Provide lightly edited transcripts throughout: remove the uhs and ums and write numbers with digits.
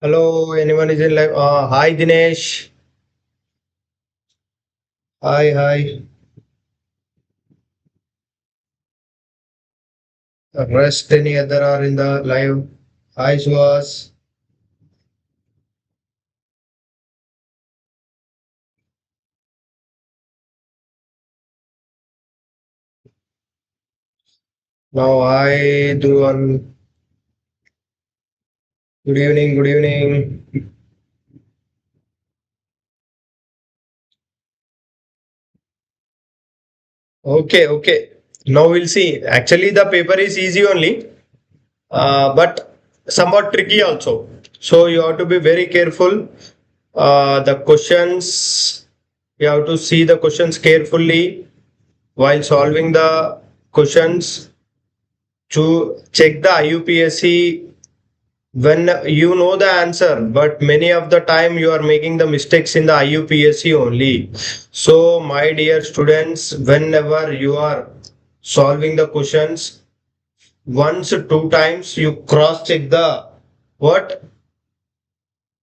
Hello, anyone is in live? Hi Dinesh. Hi, hi. Rest any other are in the live. Hi Suhas. Now hi Dhruvan. Good evening, good evening. Okay, okay. Now we'll see. Actually, the paper is easy only, but somewhat tricky also. So you have to be very careful. The questions, you have to see the questions carefully while solving the questions to check the IUPSC when you know the answer, but many of the time you are making the mistakes in the IUPSC only. So my dear students, whenever you are solving the questions, once, two times you cross check the what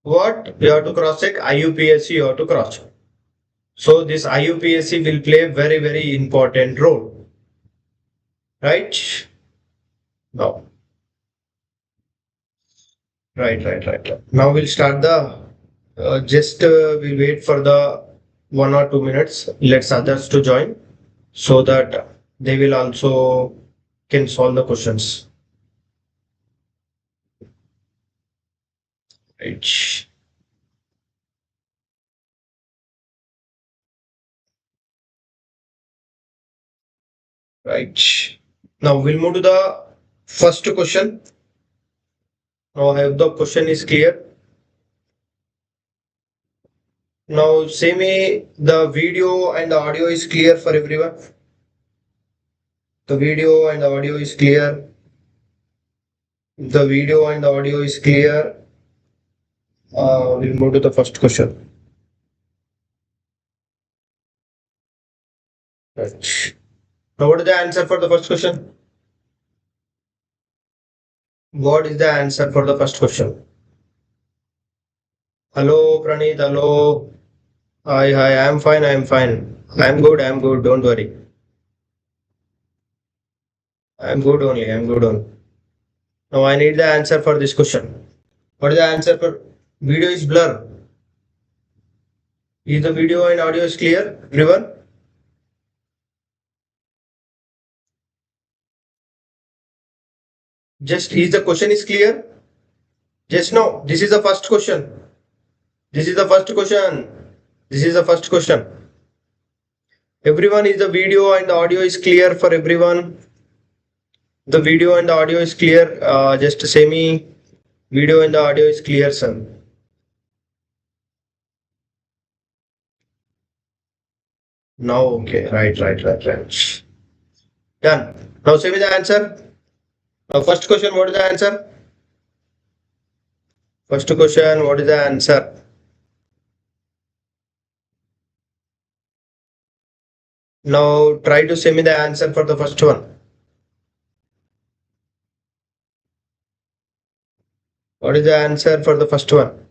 you have to cross check IUPSC, you have to cross check. So this IUPSC will play very important role, right? Now, right. Now we'll start the just we'll wait for the 1 or 2 minutes. Let's others to join so that they will also can solve the questions. Right. Right. Now we'll move to the first question. Now I hope the question is clear. Now say me the video and the audio is clear for everyone. The video and the audio is clear. The video and the audio is clear. We'll move to the first question. Right. Now, what is the answer for the first question? What is the answer for the first question? Hello, Praneeth. Hello. Hi. I'm fine. I'm good. Don't worry. I'm good only. I'm good only. Now, I need the answer for this question. What is the answer for video is blur? Is the video and audio is clear, everyone? Just is the question is clear? Just no. This is the first question. This is the first question. This is the first question. Everyone is the video and the audio is clear for everyone. The video and the audio is clear. Just say me video and the audio is clear, sir. Now, okay, right. Done. Now say me the answer. Now, first question, what is the answer? First question, what is the answer? Now try to say me the answer for the first one. What is the answer for the first one?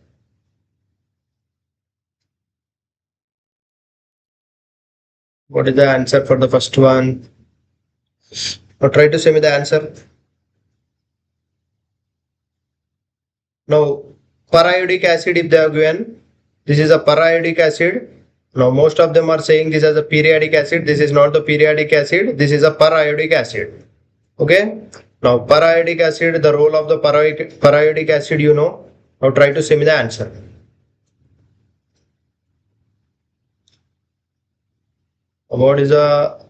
What is the answer for the first one? Now try to say me the answer. Now, periodic acid, if they have given, this is a periodic acid. Now, most of them are saying this as a periodic acid. This is not the periodic acid. This is a periodic acid. Okay. Now, periodic acid, the role of the periodic acid, you know. Now, try to say me the answer. What is the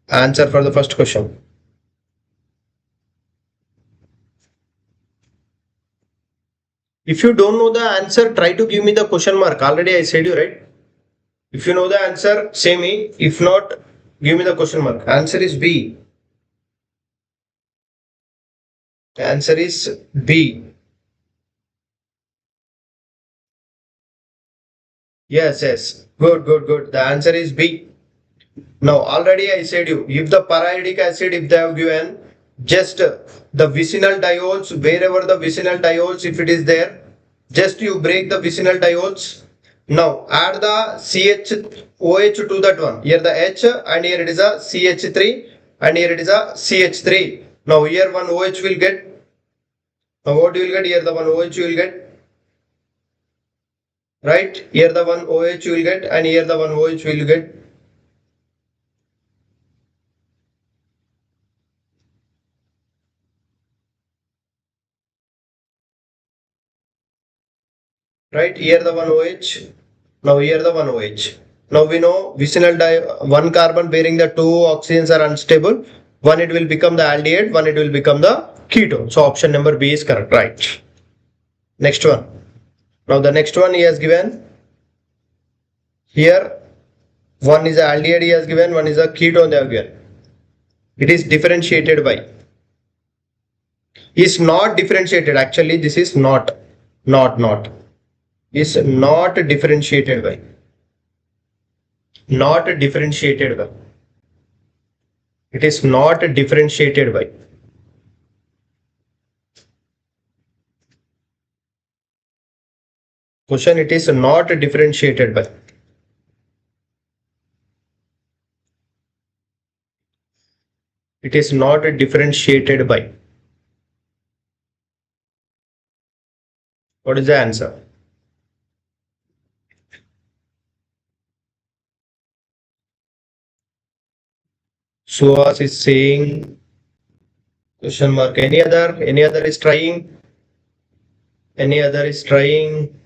answer for the first question? If you don't know the answer, try to give me the question mark. Already I said you, right? If you know the answer, say me. If not, give me the question mark. Answer is B. The answer is B. Yes. Good. The answer is B. Now, already I said you, if the periodic acid, if they have given just the vicinal diols, wherever the vicinal diols, if it is there, Just you break the vicinal diodes. Now add the CHOH to that one. Here the H and here it is a CH3 and here it is a CH3. Now here one OH will get. Now what you will get? Here the one OH you will get. Right? Here the one OH you will get and here the one OH will get. Right? Here the one OH. Now here the one OH. Now we know vicinal one carbon bearing the two oxygens are unstable. One it will become the aldehyde, one it will become the ketone. So option number B is correct. Right. Next one. Now the next one he has given. Here one is a aldehyde he has given, one is a ketone they have given. It is differentiated by. Is not differentiated. Actually this is not. Is not differentiated by. Not differentiated by. It is not differentiated by. Question, it is not differentiated by. It is not differentiated by. What is the answer? Suhas is saying question mark. Any other is trying? Any other is trying?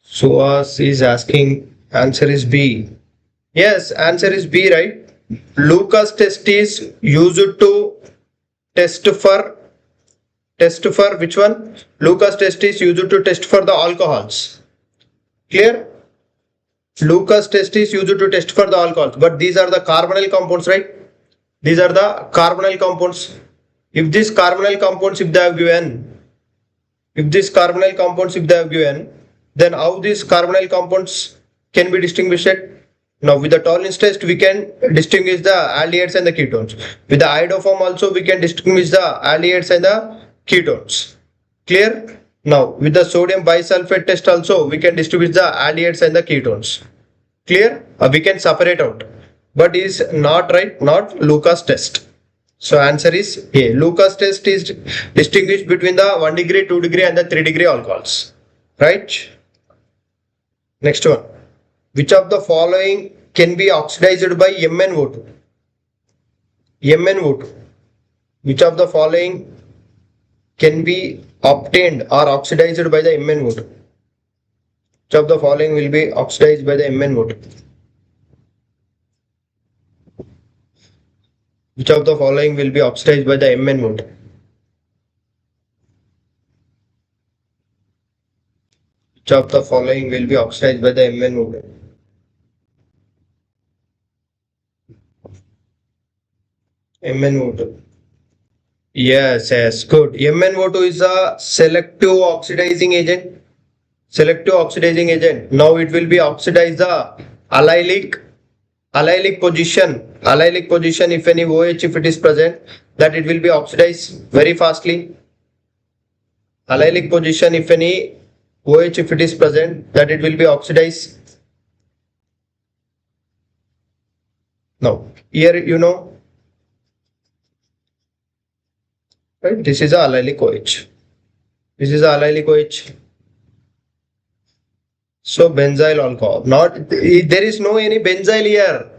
Suhas is asking, answer is B. Yes, answer is B, right? Lucas test is used to test for which one? Lucas test is used to test for the alcohols. Clear? Lucas test is used to test for the alcohols, but these are the carbonyl compounds, right? These are the carbonyl compounds. If these carbonyl compounds, if they have given, then how these carbonyl compounds can be distinguished? Now with the tolerance test we can distinguish the aldehydes and the ketones. With the iodoform also we can distinguish the aldehydes and the ketones. Clear? Now with the sodium bisulfate test also we can distinguish the aldehydes and the ketones. Clear? We can separate out. But is not right, not Lucas test. So answer is A. Lucas test is distinguished between the 1 degree, 2 degree and the 3 degree alcohols. Right? Next one. Which of the following can be oxidized by MnO2? MnO2. Which of the following can be obtained or oxidized by the MnO2? Which of the following will be oxidized by the MnO2? Which of the following will be oxidized by the MnO2? Which of the following will be oxidized by the MnO2? MnO2. Yes, good. MnO2 is a selective oxidizing agent. Now it will be oxidized the allylic position. If any OH if it is present, that it will be oxidized very fastly. Allylic position if any OH if it is present, that it will be oxidized. Now here you know, right? This is a allylic OH. So benzyl alcohol. There is no any benzyl here.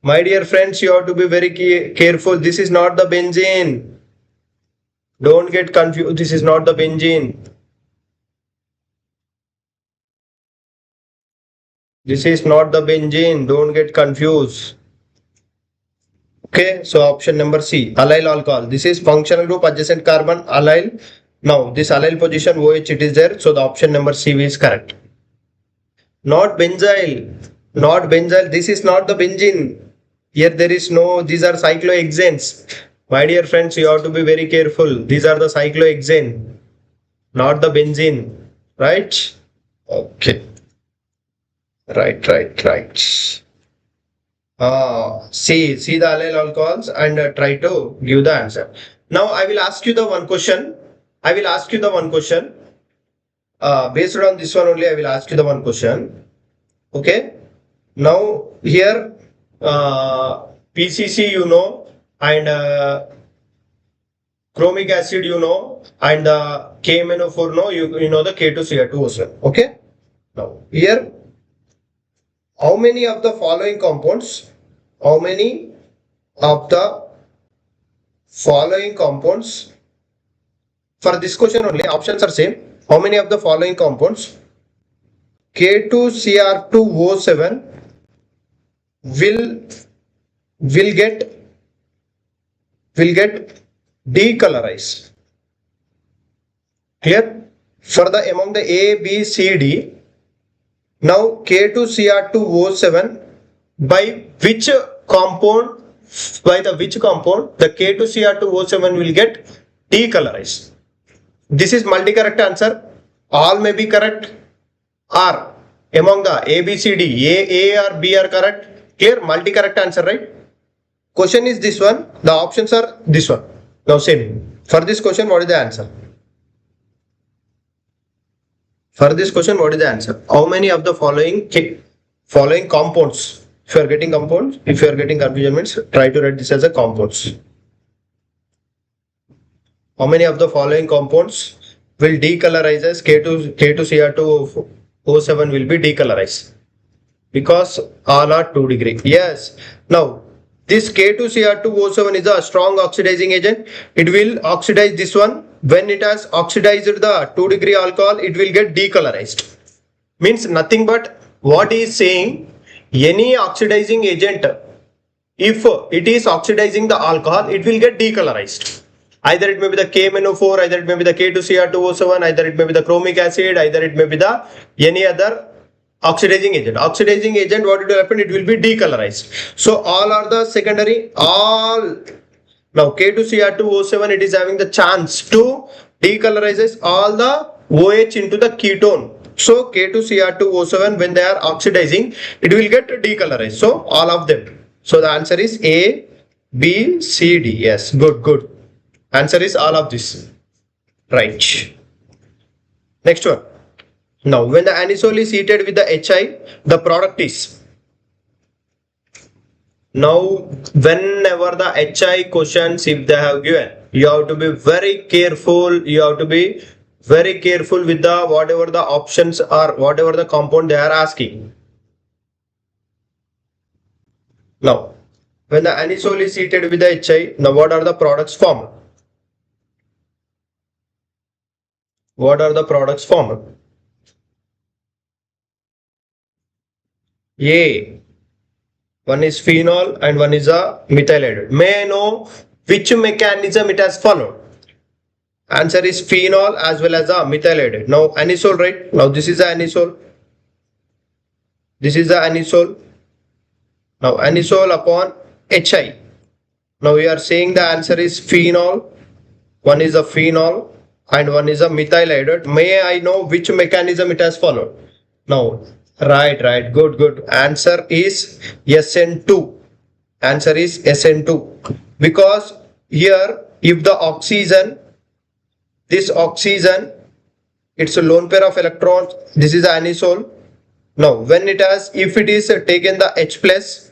My dear friends, you have to be very careful. This is not the benzene. Don't get confused. This is not the benzene. Don't get confused. Okay, so option number C, allyl alcohol. This is functional group adjacent carbon allyl. Now this allyl position OH it is there. So the option number C is correct. Not benzyl. This is not the benzene. Here there is no, these are cyclohexanes. My dear friends, you have to be very careful. These are the cyclohexane, not the benzene. Right? Okay. Right. See the allyl alcohols and try to give the answer. Now I will ask you the one question. I will ask you the one question. Based on this one only, I will ask you the one question. Okay. Now here PCC you know, and chromic acid you know, and the KMNO4 no, you know the K2Cr2O7. Okay. Now here, how many of the following compounds? How many of the following compounds? For this question only, options are same. How many of the following compounds K2Cr2O7 will get decolorized? Clear? For the among the A, B, C, D. Now K2Cr2O7 by which compound? By the which compound the K2Cr2O7 will get decolorized? This is multi-correct answer. All may be correct. Or among the A, B, C, D, A or B are correct. Clear? Multi-correct answer, right? Question is this one. The options are this one. Now same. For this question, what is the answer? For this question, what is the answer? How many of the following compounds? If you are getting compounds, if you are getting confusion means try to write this as a compounds. How many of the following compounds will decolorize as K2Cr2O7 will be decolorized? Because all are 2 degree. Yes. Now this K2Cr2O7 is a strong oxidizing agent. It will oxidize this one. When it has oxidized the 2 degree alcohol, it will get decolorized. Means nothing but what he is saying, any oxidizing agent, if it is oxidizing the alcohol, it will get decolorized. Either it may be the KMNO4, either it may be the K2Cr2O7, either it may be the chromic acid, either it may be the any other oxidizing agent. Oxidizing agent, what it will happen? It will be decolorized. So all are the secondary, all. Now K2Cr2O7, it is having the chance to decolorize all the OH into the ketone. So K2Cr2O7, when they are oxidizing, it will get decolorized. So all of them. So the answer is A, B, C, D. Yes, good. Answer is all of this. Right. Next one. Now when the anisole is heated with the HI, the product is. Now whenever the HI questions, if they have given, you have to be very careful. You have to be very careful with the whatever the options are, whatever the compound they are asking. Now when the anisole is heated with the HI, now what are the products formed? What are the products formed? A. One is phenol and one is a methylated. May I know which mechanism it has followed? Answer is phenol as well as a methylated. Now anisole, right? Now this is the anisole. This is the anisole. Now anisole upon HI. Now we are saying the answer is phenol. One is a phenol and one is a methylated. May I know which mechanism it has followed? Now, right. Good. Answer is SN2. Answer is SN2. Because here, if the oxygen, this oxygen, it's a lone pair of electrons. This is the anisole. Now, when it has, if it is taken the H plus,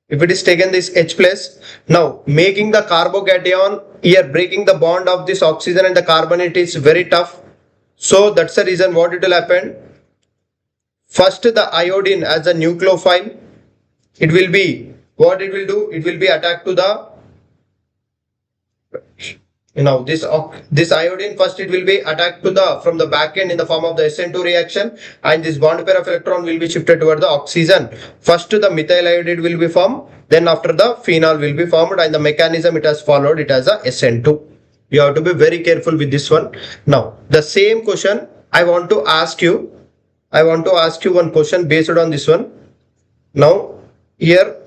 if it is taken this H plus, now making the carbocation here, breaking the bond of this oxygen and the carbon, it is very tough. So that's the reason what it will happen. First the iodine as a nucleophile, it will be, what it will do, it will be attacked to the, this iodine, first it will be attacked to the, from the back end in the form of the SN2 reaction, and this bond pair of electron will be shifted toward the oxygen. First the methyl iodide will be formed, then after the phenol will be formed, and the mechanism it has followed, it has a SN2. You have to be very careful with this one. Now the same question I want to ask you. I want to ask you one question based on this one. Now here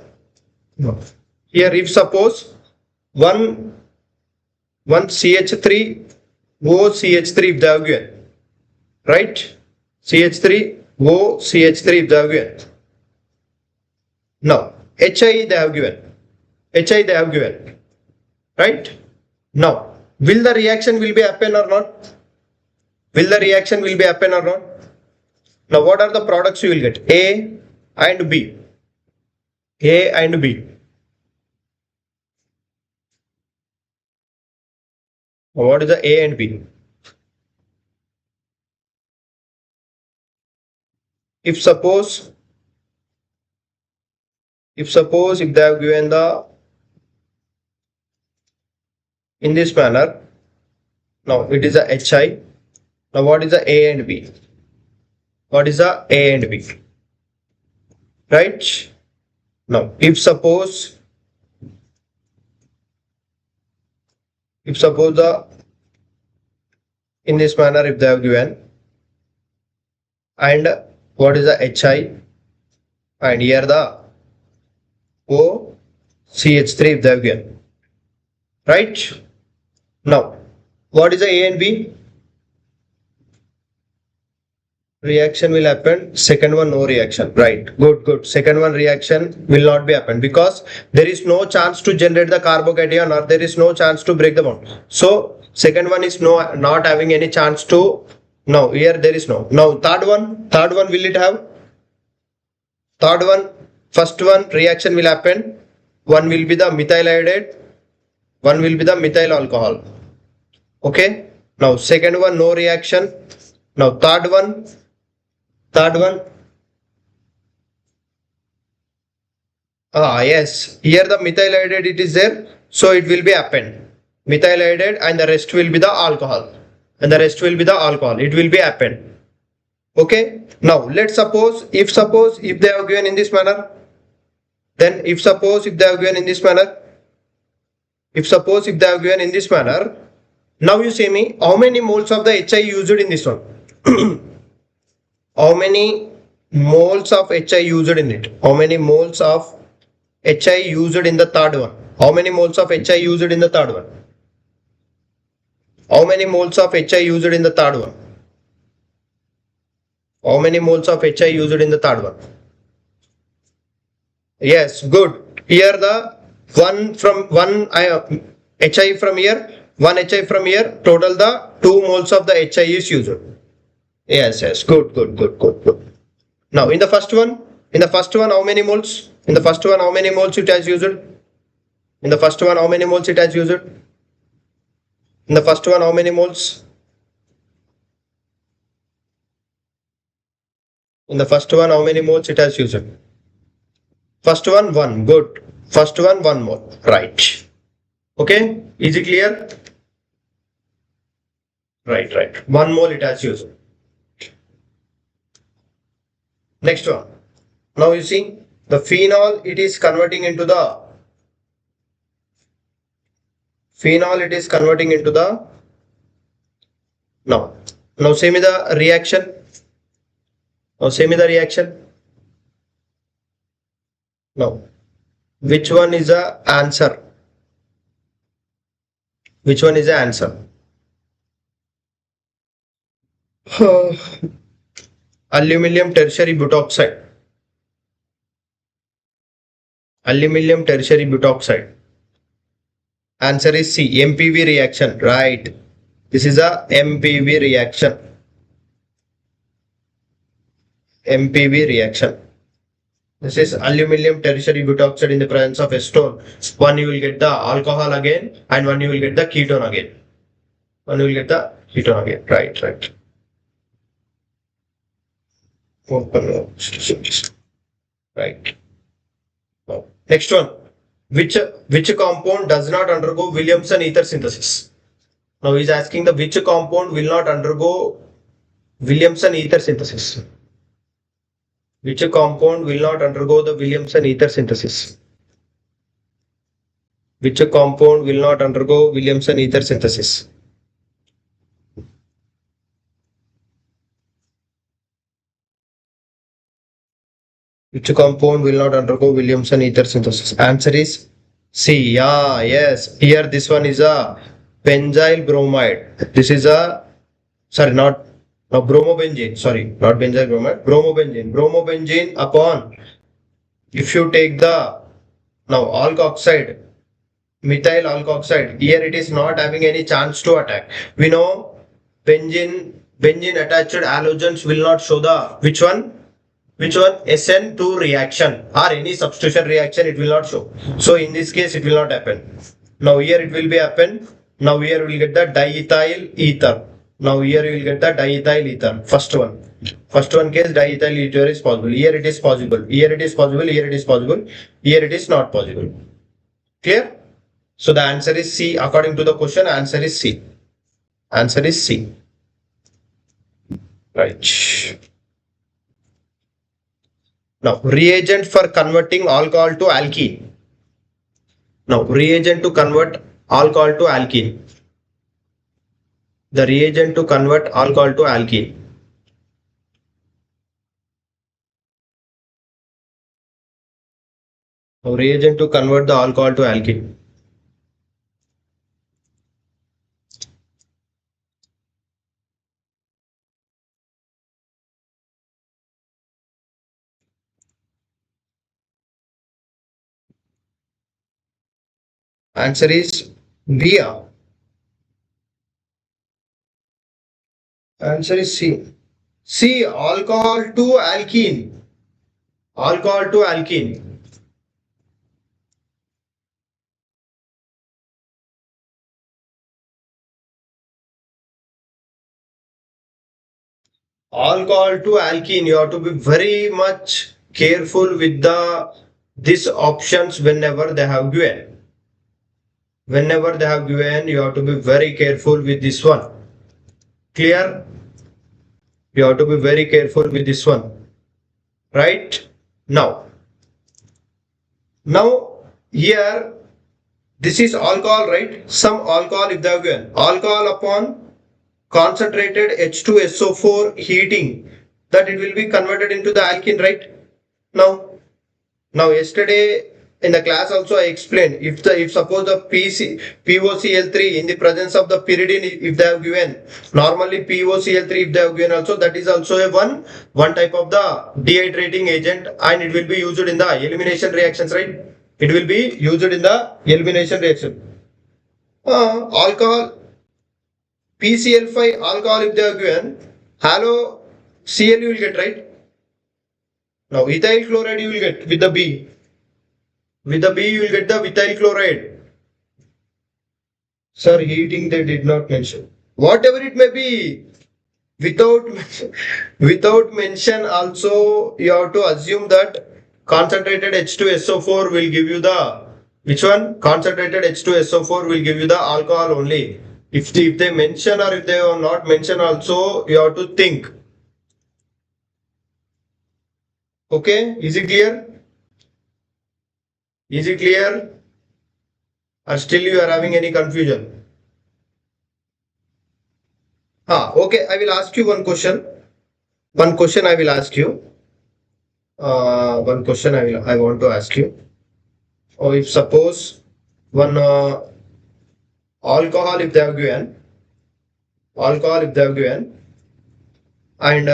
if suppose one CH3 OCH3 if they have given, right? CH3 OCH3 if they have given. Now HI they have given, right? Now, will the reaction will be happen or not? Will the reaction will be happen or not? Now, what are the products you will get? A and B. A and B. What is the A and B? If suppose if they have given the in this manner, now it is a HI. Now what is the A and B? What is the A and B? Right? Now if suppose the in this manner if they have given, and what is the HI, and here the OCH3 if they have given, right? Now what is the A and B? Reaction will happen. Second one, no reaction. Right. Good. Second one, reaction will not be happen because there is no chance to generate the carbocation or there is no chance to break the bond. So second one is not having any chance to. No, here there is no. Now third one will it have? Third one, first one reaction will happen. One will be the methyl iodide. One will be the methyl alcohol. Okay. Now second one, no reaction. Now third one. Yes, here the methyl iodide it is there, so it will be happen. Methyl iodide and the rest will be the alcohol. It will be happen. Okay. Now let's suppose if they have given in this manner, then if they have given in this manner, now you say me how many moles of the HI used in this one. How many moles of HI used in it? How many moles of HI used in the third one? How many moles of HI used in the third one? How many moles of HI used in the third one? How many moles of HI used in the third one? Yes, good. Here the HI from here, one HI from here, total the 2 moles of the HI is used. Yes, good. Now in the first one how many moles? In the first one how many moles it has used? In the first one how many moles it has used? In the first one how many moles? In the first one how many moles it has used? First one 1, good. First one 1 mole, right. Okay, is it clear? Right. 1 mole it has used. Next one. Now you see the phenol it is converting into the now say me the reaction. Now which one is the answer? Aluminum tertiary butoxide. Answer is C, MPV reaction. Right. This is a MPV reaction. This is aluminum tertiary butoxide in the presence of acetone. One you will get the alcohol again, and one you will get the ketone again. Right. Right. Now, next one. Which compound does not undergo Williamson ether synthesis? Now he is asking the which compound will not undergo Williamson ether synthesis. Which compound will not undergo the Williamson ether synthesis? Which compound will not undergo Williamson ether synthesis? Which compound will not undergo Williamson ether synthesis? Answer is C. Yes. Here this one is a benzyl bromide. This is a bromobenzene. Sorry, not benzyl bromide. Bromobenzene upon if you take the alkoxide methyl alkoxide. Here it is not having any chance to attack. We know benzene attached halogens will not show the which one? Which one? SN2 reaction or any substitution reaction it will not show. So in this case it will not happen. Now here it will be happen. Now here we will get the diethyl ether. Now here you will get the diethyl ether. First one case diethyl ether is possible. Here it is possible. Here it is possible. Here it is possible. Here it is not possible. Clear? So the answer is C. According to the question, answer is C. Answer is C. Right. Now reagent for converting alcohol to alkene. Now reagent to convert alcohol to alkene. The reagent to convert alcohol to alkene. Now reagent to convert the alcohol to alkene. Answer is B. Answer is C. C. Alcohol to alkene. Alcohol to alkene. Alcohol to alkene. You have to be very much careful with these options whenever they have given. Whenever they have given, you have to be very careful with this one. Clear? You have to be very careful with this one. Right? Now here this is alcohol, right? Some alcohol if they have given. Alcohol upon concentrated H2SO4 heating, that it will be converted into the alkene, right? Now yesterday in the class also I explained, if suppose the POCl3 in the presence of the pyridine if they have given, normally POCl3 if they have given also, that is also a one type of the dehydrating agent, and it will be used in the elimination reactions, right? It will be used in the elimination reaction. Alcohol PCl5 alcohol if they have given, halo Cl you will get, right? Now ethyl chloride you will get with the B. With the B you will get the methyl chloride. Sir, heating they did not mention. Whatever it may be, without mention also you have to assume that concentrated H2SO4 will give you the, which one? Concentrated H2SO4 will give you the alcohol only. If they mention or if they are not mention also, you have to think. Okay, is it clear? Is it clear? Or still you are having any confusion? Okay, I will ask you one question. One question I will ask you. One question I want to ask you. Or if suppose one alcohol if they have given, and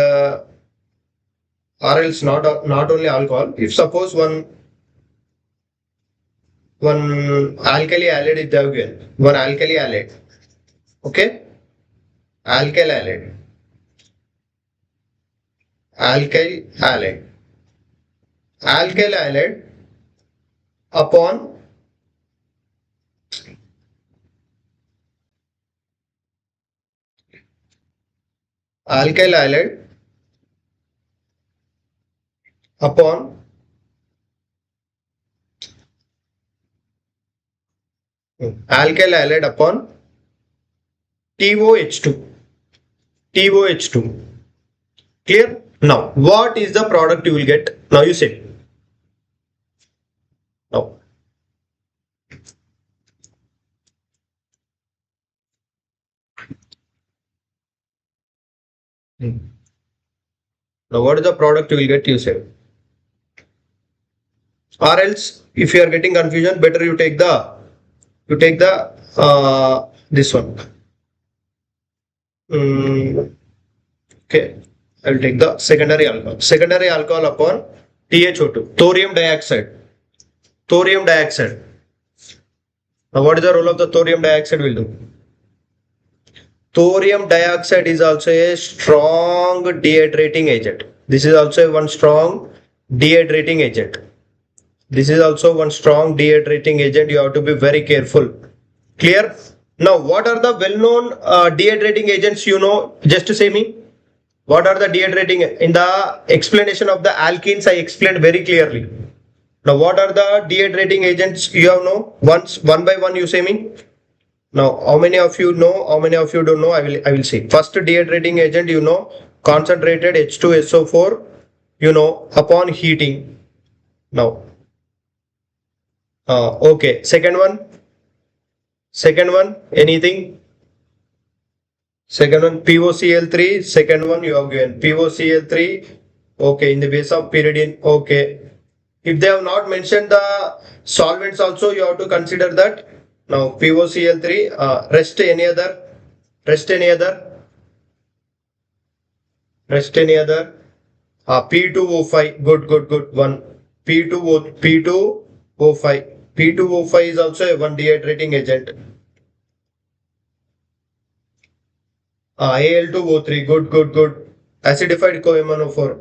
or else not only alcohol, if suppose one alkali halide if they have given, one alkali halide, okay, alkyl halide upon alkyl halide upon alkyl halide upon TOH2. Clear? Now, what is the product you will get? Now you say. Now. Now, what is the product you will get? You say. Or else, if you are getting confusion, better you take the this one. Okay, I will take the secondary alcohol. Secondary alcohol upon THO2, thorium dioxide. Now, what is the role of the thorium dioxide will do? Thorium dioxide is also a strong dehydrating agent. This is also one strong dehydrating agent. This is also one strong dehydrating agent. You have to be very careful. Clear? Now, what are the well-known dehydrating agents? You know, just to say me, what are the dehydrating? In the explanation of the alkenes, I explained very clearly. Now, what are the dehydrating agents? You have know one by one. You say me. Now, how many of you know? How many of you don't know? I will see. First dehydrating agent, you know, concentrated H2SO4. You know, upon heating. Now, okay. Second one. Second one. Anything? Second one, POCl3. Second one, you have given POCl3. Okay, in the base of pyridine. Okay. If they have not mentioned the solvents also, you have to consider that. Now, POCl3. Rest any other? Rest any other? Rest any other? P2O5. Good, good, good. One. P2O5. P2O5 is also a one dehydrating agent. Al2O3, good, good, good. Acidified coMnO4.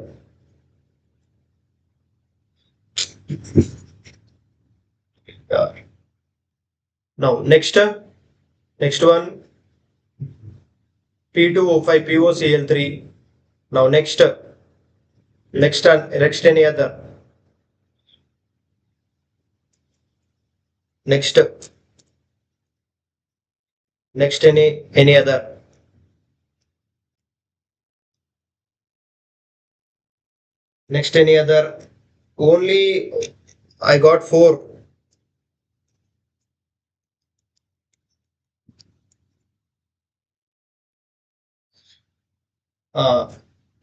Yeah. Now, next one, P2O5, POCl3. Now, next any other? Next any other? Next any other? Only I got 4.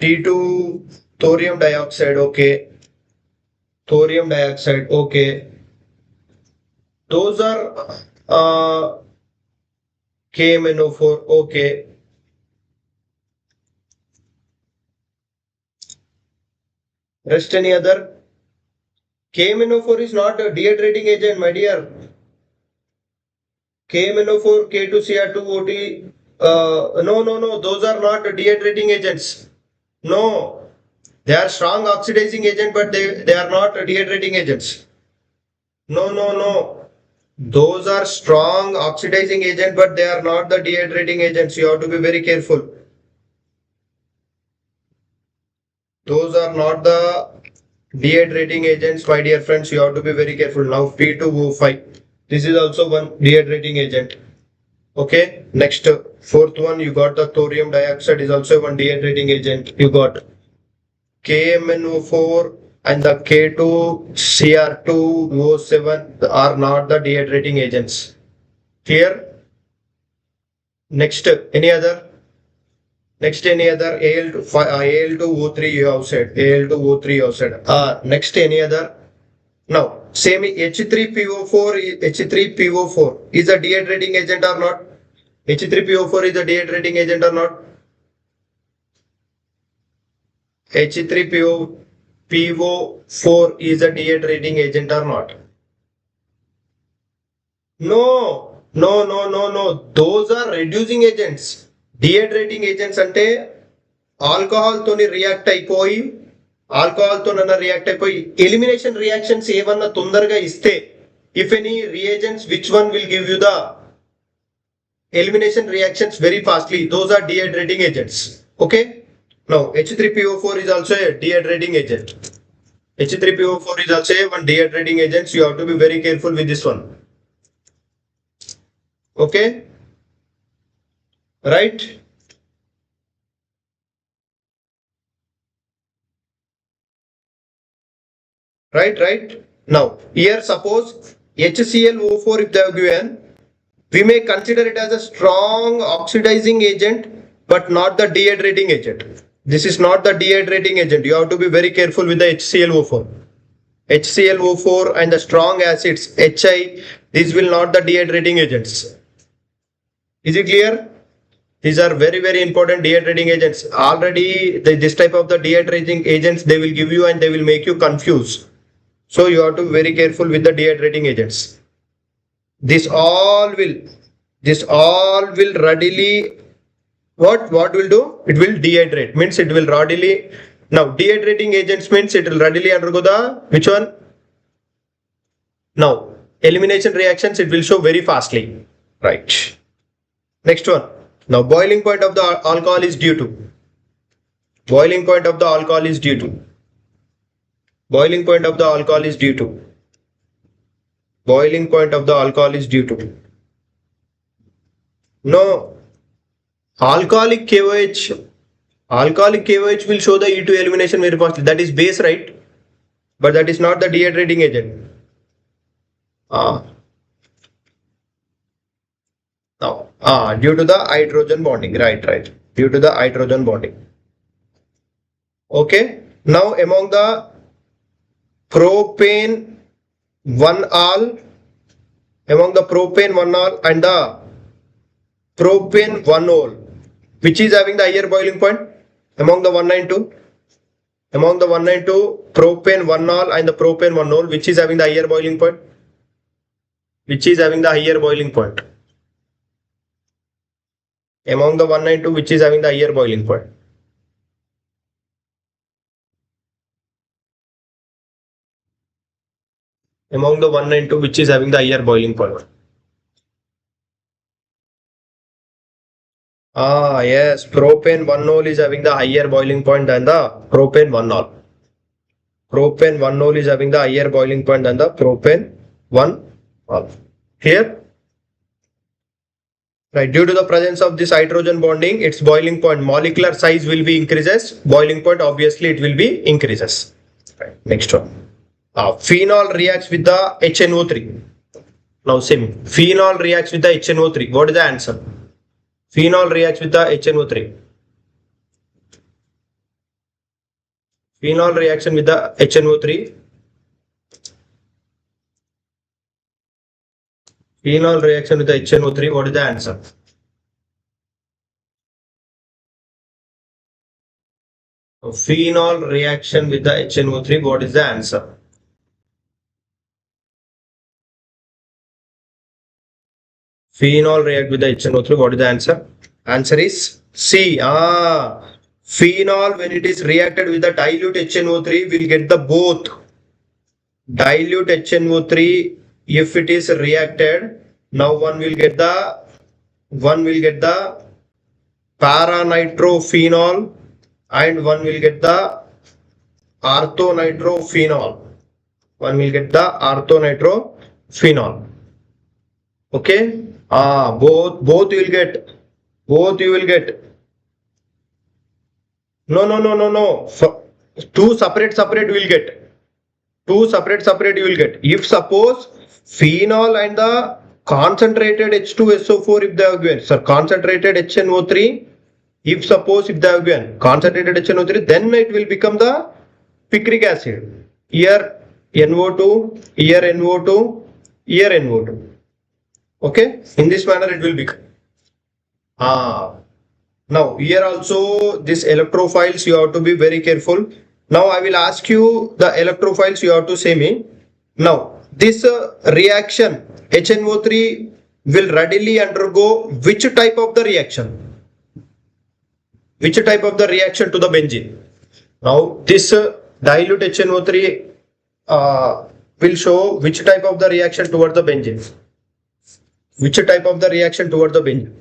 T2 thorium dioxide, okay. Thorium dioxide, okay. Those are KMNO4, okay. Rest any other? KMNO4 is not a dehydrating agent, my dear. KMNO4, K2Cr2OT. No. Those are not dehydrating agents. No. They are strong oxidizing agent, but they are not dehydrating agents. No. Those are strong oxidizing agent, but they are not the dehydrating agents. You have to be very careful. Those are not the dehydrating agents, my dear friends. You have to be very careful. Now P2O5. This is also one dehydrating agent. Okay. Next, fourth one, you got the thorium dioxide is also one dehydrating agent. You got KMNO4 and the K2Cr2O7 are not the dehydrating agents. Clear? Next, any other? Next, any other? Al2O3 you have said. Al2O3 you have said. Next, any other? Now, same H3PO4 is a dehydrating agent or not? H3PO4 is a dehydrating agent or not? H3PO4 is a dehydrating agent or not? No. Those are reducing agents. Dehydrating agents ante alcohol toni react అయిపోయి alcohol తో react అయిపోయి elimination reactions ఏమన్నా తొందరగా ఇస్తే if any reagents, which one will give you the elimination reactions very fastly? Those are dehydrating agents. Okay. Now H3PO4 is also a dehydrating agent. H3PO4 is also one dehydrating agent. You have to be very careful with this one. Okay. Right. Right. Now here suppose HClO4 if they have given, we may consider it as a strong oxidizing agent but not the dehydrating agent. This is not the dehydrating agent. You have to be very careful with the HClO4. HClO4 and the strong acids HI, these will not the dehydrating agents. Is it clear? These are very, very important dehydrating agents. Already this type of the dehydrating agents they will give you and they will make you confused. So you have to be very careful with the dehydrating agents. This all will readily, what will do? It will dehydrate, means it will readily. Now dehydrating agents means it will readily undergo the which one? Now elimination reactions, it will show very fastly, right? Next one. Now boiling point of the alcohol is due to. Boiling point of the alcohol is due to. Boiling point of the alcohol is due to. Boiling point of the alcohol is due to. No. Alcoholic KOH. Alcoholic KOH will show the E2 elimination very fastly. That is base, right? But that is not the dehydrating agent. Now, due to the hydrogen bonding, right. Due to the hydrogen bonding. Okay. Now, among the propane 1-ol, among the propane 1-ol and the propane 1-ol, which is having the higher boiling point among the 192? Among the 192, propane 1-ol and the propane 1-ol, which is having the higher boiling point? Which is having the higher boiling point? Among the 192, which is having the higher boiling point? Among the 192, which is having the higher boiling point? Yes, propane 1-ol is having the higher boiling point than the propane 1-ol. Propane 1-ol is having the higher boiling point than the propane 1-ol. Here, right, due to the presence of this hydrogen bonding, its boiling point, molecular size will be increases. Boiling point, obviously, it will be increases. Right, next one. Phenol reacts with the HNO3. Now, same. Phenol reacts with the HNO3. What is the answer? Phenol reacts with the HNO3. Phenol reaction with the HNO3. Phenol reaction with the HNO3. What is the answer? Phenol reaction with the HNO3. What is the answer? Phenol react with the HNO3. What is the answer? Answer is C. Phenol, when it is reacted with the dilute HNO3, will get the both. Dilute HNO3, if it is reacted, now one will get the paranitrophenol and one will get the orthonitrophenol. One will get the orthonitrophenol. Okay. Both you will get. Both you will get. No. Two separate you will get. Two separate you will get. If suppose phenol and the concentrated H2SO4, if they have given, sir, concentrated HNO3, if they have given concentrated HNO3, then it will become the picric acid. Here NO2, here NO2, here NO2. Okay, in this manner it will become. Now here also this electrophiles you have to be very careful. Now I will ask you the electrophiles, you have to say me. Now this reaction HNO3 will readily undergo which type of the reaction? Which type of the reaction to the benzene? Now this dilute HNO3 will show which type of the reaction towards the benzene? Which type of the reaction towards the benzene?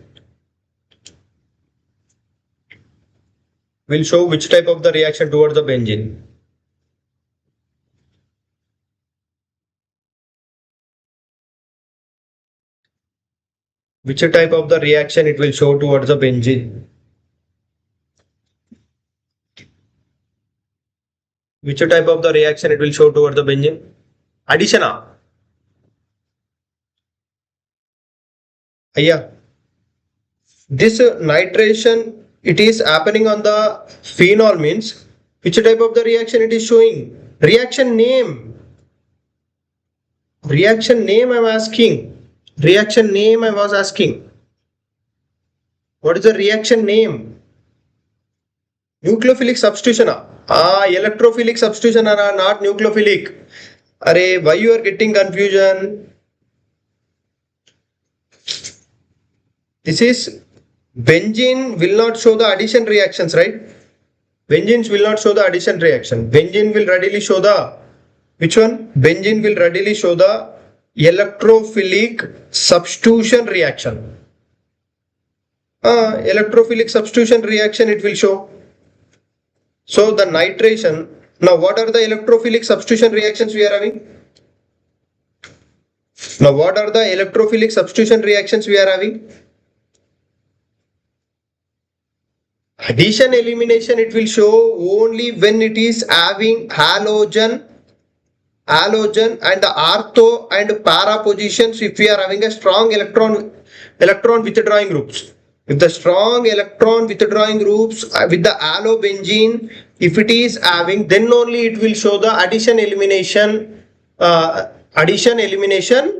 Will show which type of the reaction towards the benzene? Which type of the reaction it will show towards the benzene? Which type of the reaction it will show towards the benzene? Addition. Yeah. This nitration, it is happening on the phenol, means which type of the reaction it is showing? Reaction name. Reaction name I am asking. Reaction name I was asking. What is the reaction name? Nucleophilic substitution. Electrophilic substitution are not nucleophilic. Array, why you are getting confusion? This is benzene will not show the addition reactions, right? Benzenes will not show the addition reaction. Benzene will readily show the, which one? Benzene will readily show the electrophilic substitution reaction. Electrophilic substitution reaction it will show. So the nitration, now what are the electrophilic substitution reactions we are having? Now what are the electrophilic substitution reactions we are having? Addition elimination it will show only when it is having halogen and the ortho and para positions if we are having a strong electron withdrawing groups. If the strong electron withdrawing groups with the allobenzene, if it is having, then only it will show the addition elimination,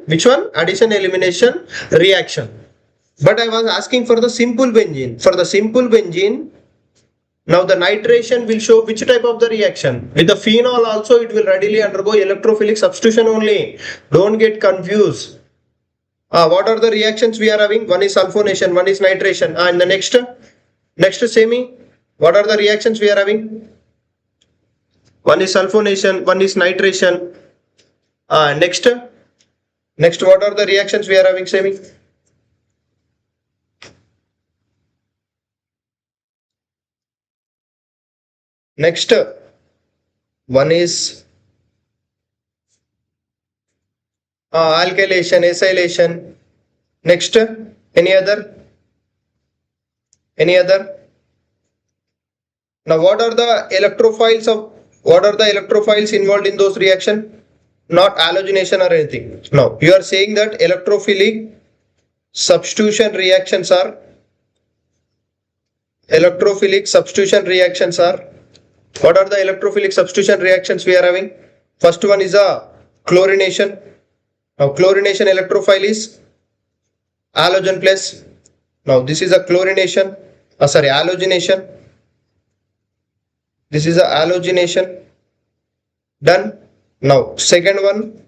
which one? Addition elimination reaction. But I was asking for the simple benzene. For the simple benzene, now the nitration will show which type of the reaction. With the phenol also it will readily undergo electrophilic substitution only. Don't get confused. What are the reactions we are having? One is sulfonation, one is nitration. And the next semi, what are the reactions we are having? One is sulfonation, one is nitration. Next, what are the reactions we are having, semi? Next, one is alkylation, acylation. Next, any other? Now, what are the electrophiles involved in those reactions? Not halogenation or anything. No, you are saying that electrophilic substitution reactions are. What are the electrophilic substitution reactions we are having? First one is a chlorination. Now chlorination electrophile is halogen plus. Now this is a chlorination. Halogenation. This is a halogenation. Done. Now second one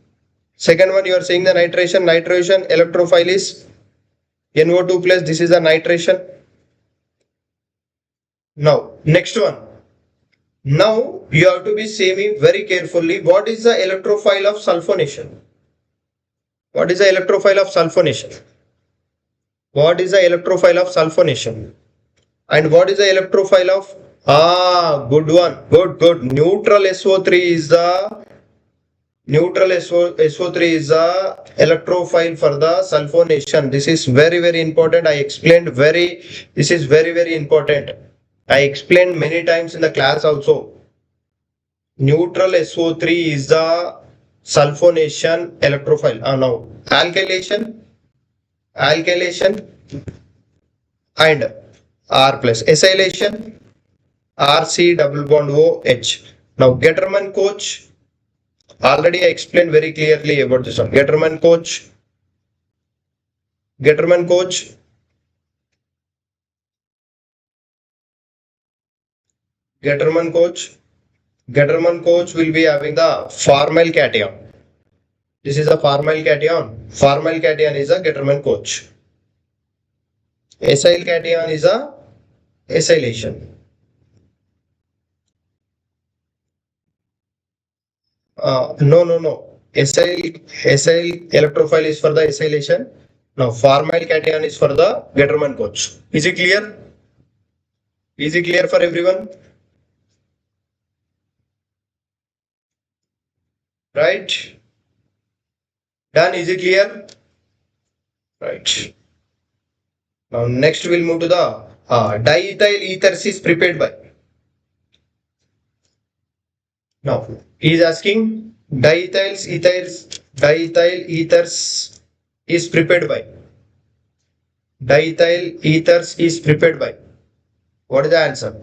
you are saying the nitration. Nitration electrophile is NO2 plus. This is a nitration. Now next one. Now you have to be saying very carefully what is the electrophile of sulfonation. What is the electrophile of sulfonation? And what is the electrophile of good one. Good. Neutral SO3 is the electrophile for the sulfonation. This is very important. This is very important. I explained many times in the class also. Neutral SO3 is the sulfonation electrophile. Now alkylation and R plus. Acylation RC double bond OH. Now Getterman-Koch, already I explained very clearly about this one. Getterman-Koch will be having the formal cation. This is a formal cation. Formal cation is a Getterman-Koch. Acyl cation is a acylation. No. Acyl electrophile is for the acylation. Now formal cation is for the Getterman-Koch. Is it clear? Is it clear for everyone? Right? Done. Is it clear? Right. Now next we'll move to the diethyl ethers is prepared by. Now he is asking diethyl ethers is prepared by. Diethyl ethers is prepared by. What is the answer?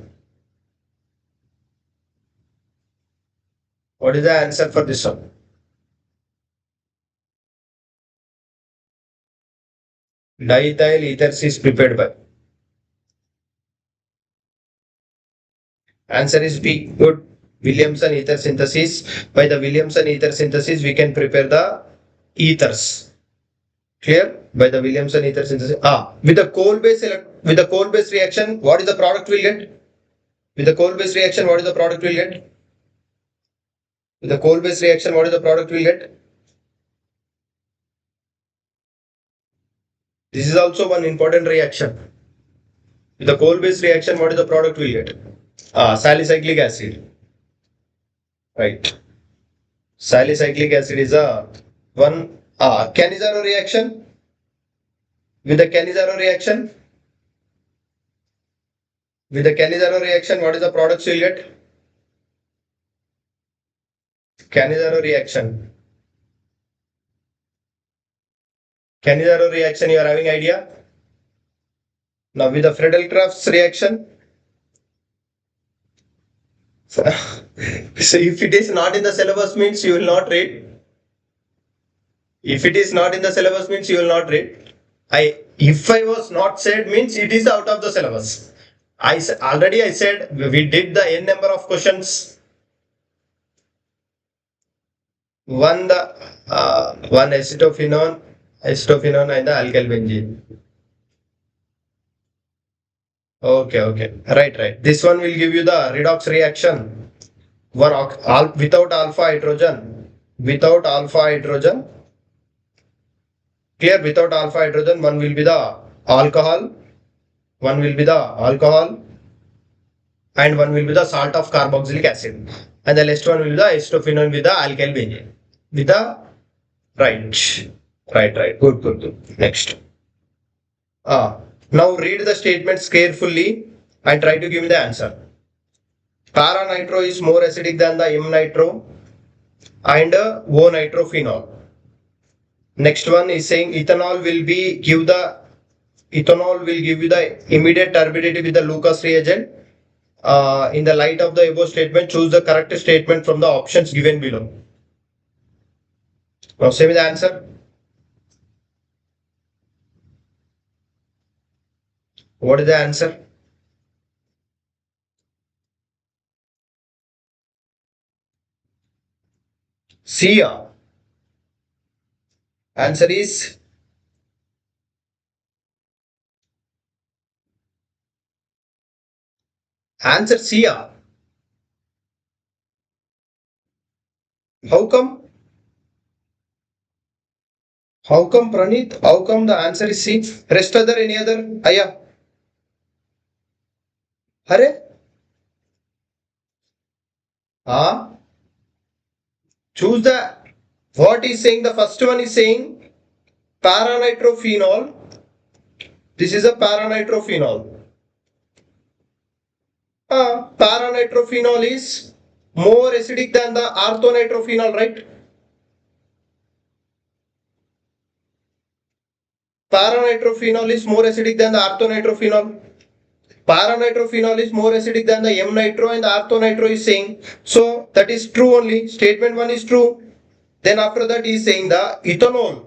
What is the answer for this one? Diethyl ethers is prepared by. Answer is B. Good. Williamson ether synthesis. By the Williamson ether synthesis, we can prepare the ethers. Clear? By the Williamson ether synthesis. With the coal-based reaction, what is the product we'll get? With the coal-based reaction, what is the product we'll get? With the coal-based reaction, what is the product we'll get? This is also one important reaction. With the coal-based reaction, what is the product we'll get? Salicylic acid. Right. Salicylic acid is a one Cannizzaro reaction. With the Cannizzaro reaction, what is the product you'll get? Cannizzaro reaction. Cannizzaro reaction, you are having idea? Now with the Friedel-Crafts reaction. So if it is not in the syllabus means you will not read. If it is not in the syllabus means you will not read. If I was not said means it is out of the syllabus. Already I said we did the n number of questions. One acetophenone and the alkyl benzene. Okay. Right. This one will give you the redox reaction. Without alpha hydrogen. Clear? Without alpha hydrogen, one will be the alcohol, and one will be the salt of carboxylic acid, and the last one will be the acetophenone with the alkyl benzene. With the right. Good. Next. Now read the statements carefully and try to give me the answer. Para-nitro is more acidic than the M-nitro and O-nitrophenol. Next one is saying ethanol will give you the immediate turbidity with the Lucas reagent. In the light of the above statement, choose the correct statement from the options given below. Now say me the answer. What is the answer? C. Answer is C. How come? How come, Pranit? How come the answer is C? Rest other any other? Aya. Hare? Choose the. What is saying? The first one is saying para-nitrophenol. This is a para-nitrophenol. Para-nitrophenol is more acidic than the orthonitrophenol, right? Para-nitrophenol is more acidic than the orthonitrophenol. Para-nitrophenol is more acidic than the M-nitro and the orthonitro is saying. So that is true only. Statement 1 is true. Then after that he is saying the ethanol.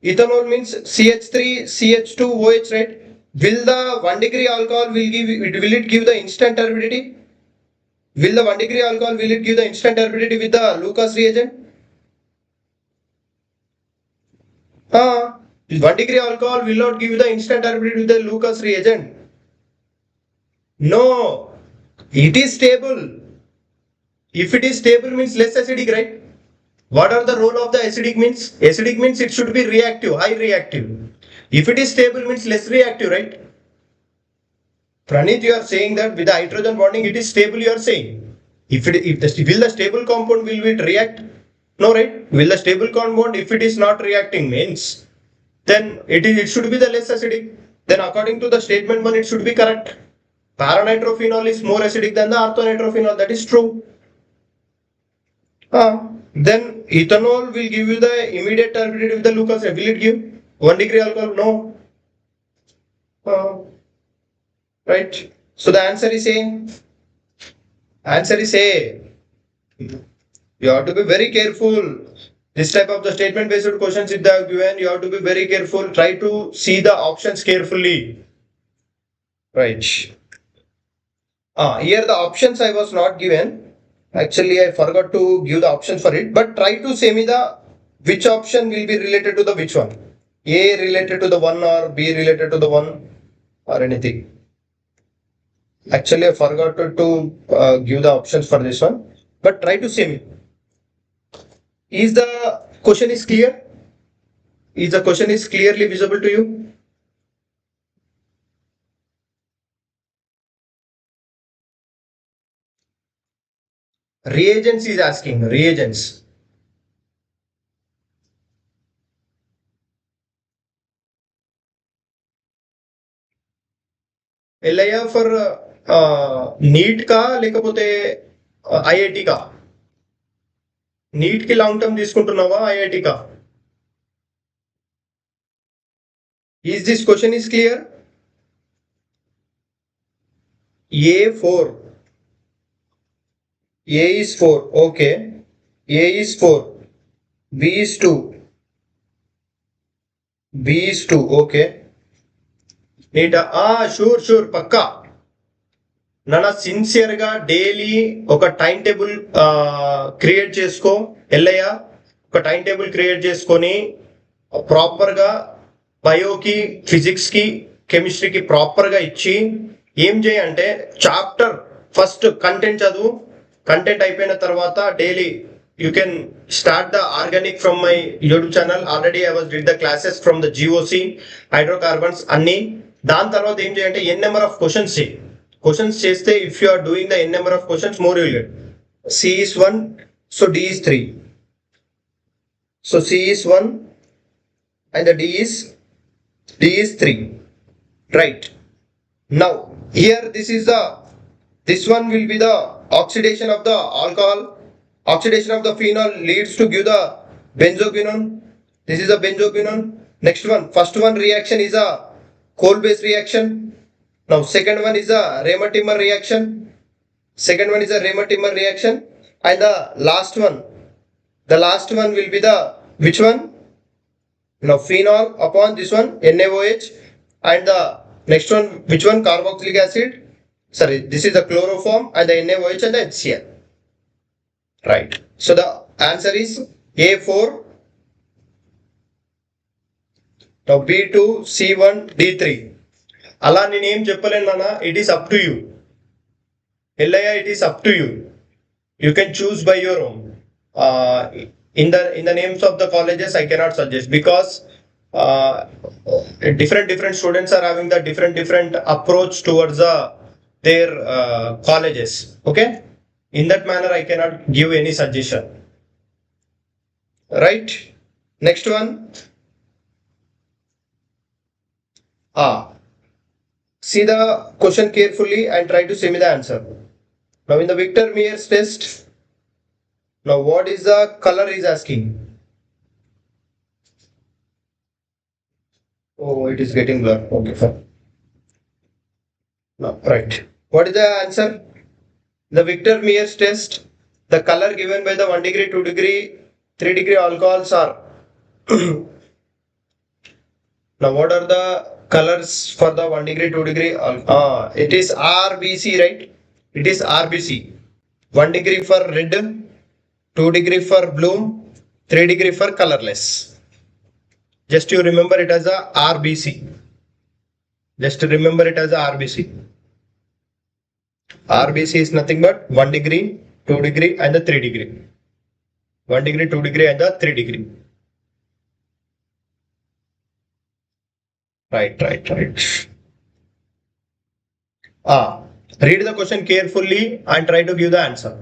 Ethanol means CH3, CH2, OH, right? Will the 1 degree alcohol will it give the instant turbidity? Will the 1 degree alcohol will it give the instant turbidity with the Lucas reagent? 1 degree alcohol will not give you the instant turbidity with the Lucas reagent. No, it is stable. If it is stable means less acidic, right? What are the role of the acidic means? Acidic means it should be reactive, high reactive. If it is stable means less reactive, right? Pranit, you are saying that with the hydrogen bonding it is stable, you are saying. Will the stable compound will it react? No, right? Will the stable compound, if it is not reacting means, then it should be the less acidic. Then according to the statement 1 it should be correct. Para-nitrophenol is more acidic than the orthonitrophenol, that is true. Then ethanol will give you the immediate turbidity with the Lucas. Will it give 1 degree alcohol? No. Right. So the answer is A. Answer is A. You have to be very careful. This type of the statement based questions if they are given, you have to be very careful. Try to see the options carefully. Right. Here the options I was not given. Actually, I forgot to give the option for it. But try to say me the which option will be related to the which one. A related to the 1 or B related to the 1 or anything. Actually, I forgot to give the options for this one, but try to see me. Is the question is clear? Is the question is clearly visible to you? Reagents is asking, reagents. LIR for NEET का లేకపోతే IIT का neat కి long term తీసుకుంటున్నావా IIT కా is this question is clear A4 A is 4 okay A is 4 B is 2 B is 2 okay నీటా sure sure పక్కా నాన్న sincere గా daily ఒక టైం టేబుల్ క్రియేట్ చేసుకో ఎల్లయ్య ఒక టైం టేబుల్ క్రియేట్ చేసుకొని ప్రాపర్ గా బయోకి ఫిజిక్స్ కి కెమిస్ట్రీకి ప్రాపర్ గా ఇచ్చి ఏం చేయంటే చాప్టర్ ఫస్ట్ కంటెంట్ చదువు కంటెంట్ అయిపోయిన తర్వాత daily you can start the organic from my YouTube channel already I was did the classes from the GOC hydrocarbons అన్ని దాని తర్వాత ఏం చేయంటే ఎన్ నెంబర్ ఆఫ్ క్వశ్చన్స్ చేయి questions cheste if you are doing the n number of questions more you will get C is 1 so D is 3 so C is 1 and the D is 3 right now here this one will be the oxidation of the alcohol oxidation of the phenol leads to give the benzoquinone this is a benzoquinone next one first one reaction is a coal based reaction. Now second one is a Ramer-Timmer reaction. Second one is a Ramer-Timmer reaction. And the last one will be the which one? Now phenol upon this one NaOH and the next one which one carboxylic acid. Sorry, this is the chloroform and the NaOH and the HCl. Right. So the answer is A4. Now B2, C1, D3. అలా నేనేం చెప్పలేను నాన్న it is up to you Ellaiah it is up to you you can choose by your own in the names of the colleges I cannot suggest because different students are having the different approach towards their colleges okay in that manner I cannot give any suggestion right next one see the question carefully and try to say me the answer. Now in the Victor Mears test, now what is the color is asking? Oh, it is getting blurred. Okay, fine. Now, right. What is the answer? The Victor Mears test, the color given by the 1 degree, 2 degree, 3 degree alcohols are. Now what are the colors for the 1 degree 2 degree it is RBC right it is RBC 1 degree for red 2 degree for blue 3 degree for colorless just you remember it as a RBC just remember it as a RBC RBC is nothing but 1 degree 2 degree and the 3 degree 1 degree 2 degree and the 3 degree right. Read the question carefully and try to give the answer.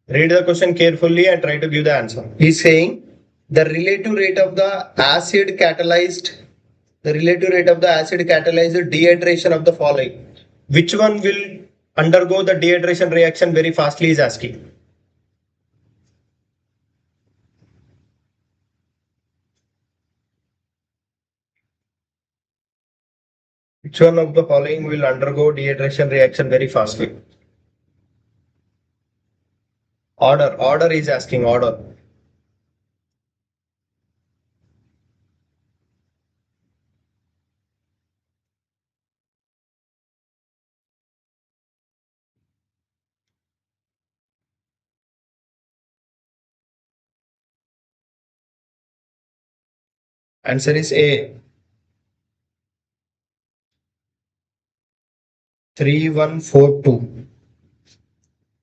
Read the question carefully and try to give the answer. He's saying the relative rate of the acid catalyzed dehydration of the following. Which one will undergo the dehydration reaction very fastly is asking. Which one of the following will undergo dehydration reaction very fastly? Order is asking order. Answer is A. 3142.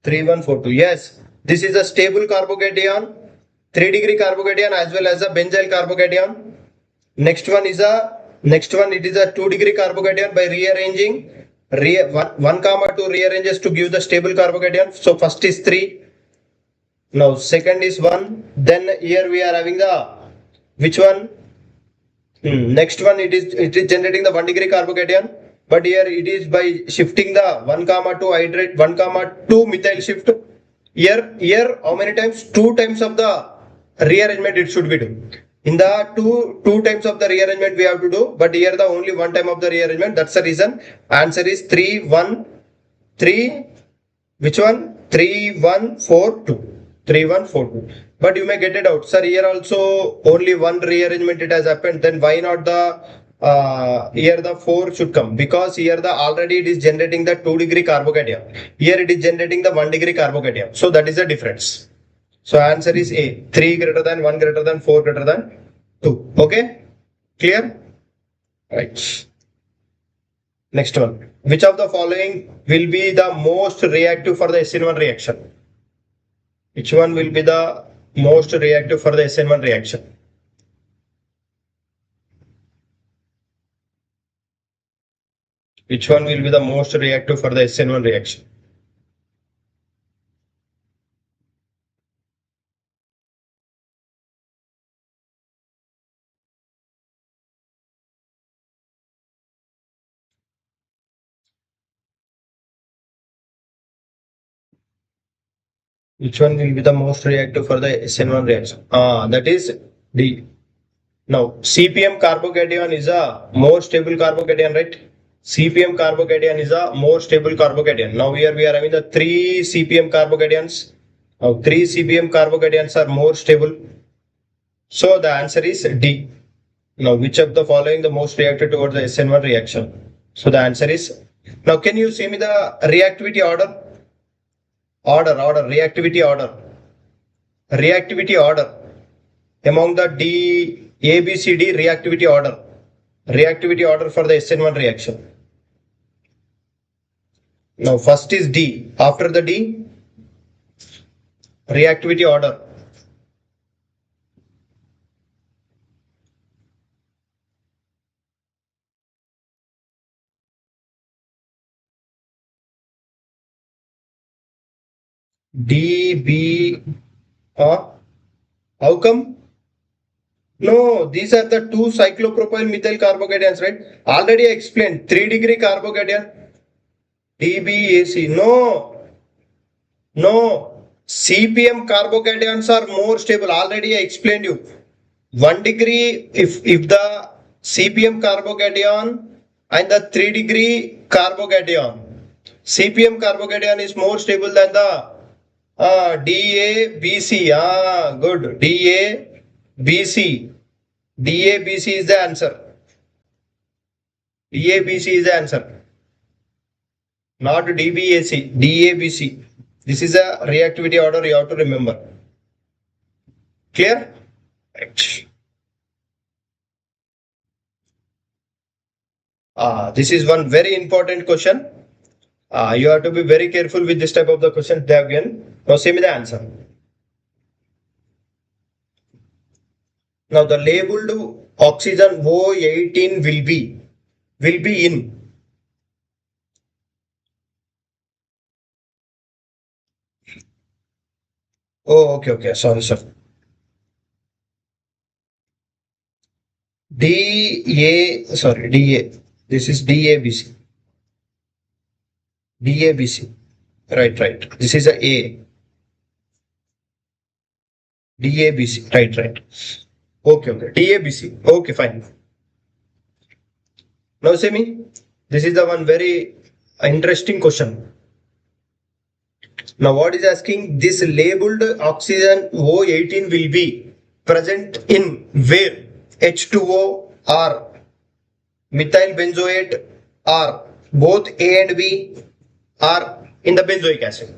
3142. Yes, this is a stable carbocation, 3-degree carbocation as well as a benzyl carbocation. Next one it is a 2-degree carbocation by rearranging 1, 2 rearranges to give the stable carbocation. So first is 3. Now second is 1. Then here we are having the which one? Next one it is generating the 1-degree carbocation, but here it is by shifting the 1, 2 hydrate 1, 2 methyl shift. Here how many times? 2 times of the rearrangement it should be do. In the two times of the rearrangement we have to do, but here the only 1 time of the rearrangement. That's the reason. Answer is 3, 1, 3. Which one? 3, 1, 4, 2. 3, 1, 4, 2. But you may get it out, sir. Here also only one rearrangement it has happened. Then why not the here the 4 should come? Because here the already it is generating the 2-degree carbocation. Here it is generating the 1-degree carbocation. So that is the difference. So answer is A. 3 greater than 1 greater than 4 greater than 2. Okay? Clear? Right. Next one. Which of the following will be the most reactive for the SN1 reaction? Which one will be the most reactive for the SN1 reaction? Which one will be the most reactive for the SN1 reaction? Which one will be the most reactive for the SN1 reaction? That is D. Now, CPM carbocation is a more stable carbocation, right? CPM carbocation is a more stable carbocation. Now, here we are having the 3 CPM carbocations. Now, 3 CPM carbocations are more stable. So, the answer is D. Now, which of the following the most reactive towards the SN1 reaction? So, the answer is. Now, can you see me the reactivity order? Reactivity order among the D, A, B, C, D reactivity order for the SN1 reaction. Now first is D. After the D, reactivity order. D, B, how come? No, these are the 2 cyclopropyl methyl carbocations, right? Already I explained 3-degree carbocation. DBAC. No. CPM carbocations are more stable. Already I explained you. 1 degree if the CPM carbocation and the 3-degree carbocation. CPM carbocation is more stable than the DABC. Good. DABC. DABC is the answer. DABC is the answer. Not DBAC. DABC. This is a reactivity order you have to remember. Clear? Right. This is one very important question. You have to be very careful with this type of the question they have given. Now see me the answer. Now the labeled oxygen O18 will be in. Oh, okay. Sorry, sir. DA. This is DABC. DABC. Right. This is a A. DABC. Right. Okay. DABC. Okay, fine. Now see me. This is the one very interesting question. Now what is asking? This labeled oxygen O18 will be present in where? H2O or methyl benzoate or both A and B or in the benzoic acid.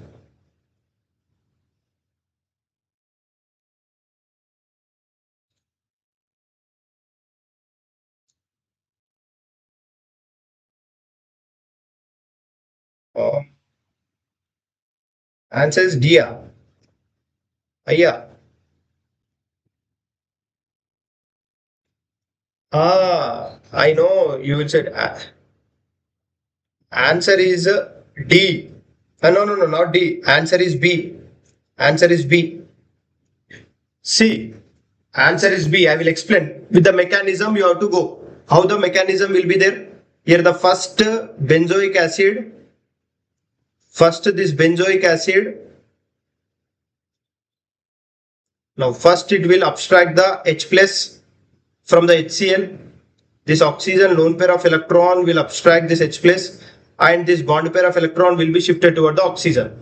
Uh, Answer is D. Yeah. I know you will say answer is D. No, no, no, not D. Answer is B. Answer is B. C. Answer is B. I will explain. With the mechanism, you have to go. How the mechanism will be there? Here, the first benzoic acid. First, this benzoic acid. Now, first it will abstract the H plus from the HCl. This oxygen lone pair of electron will abstract this H plus, and this bond pair of electron will be shifted toward the oxygen.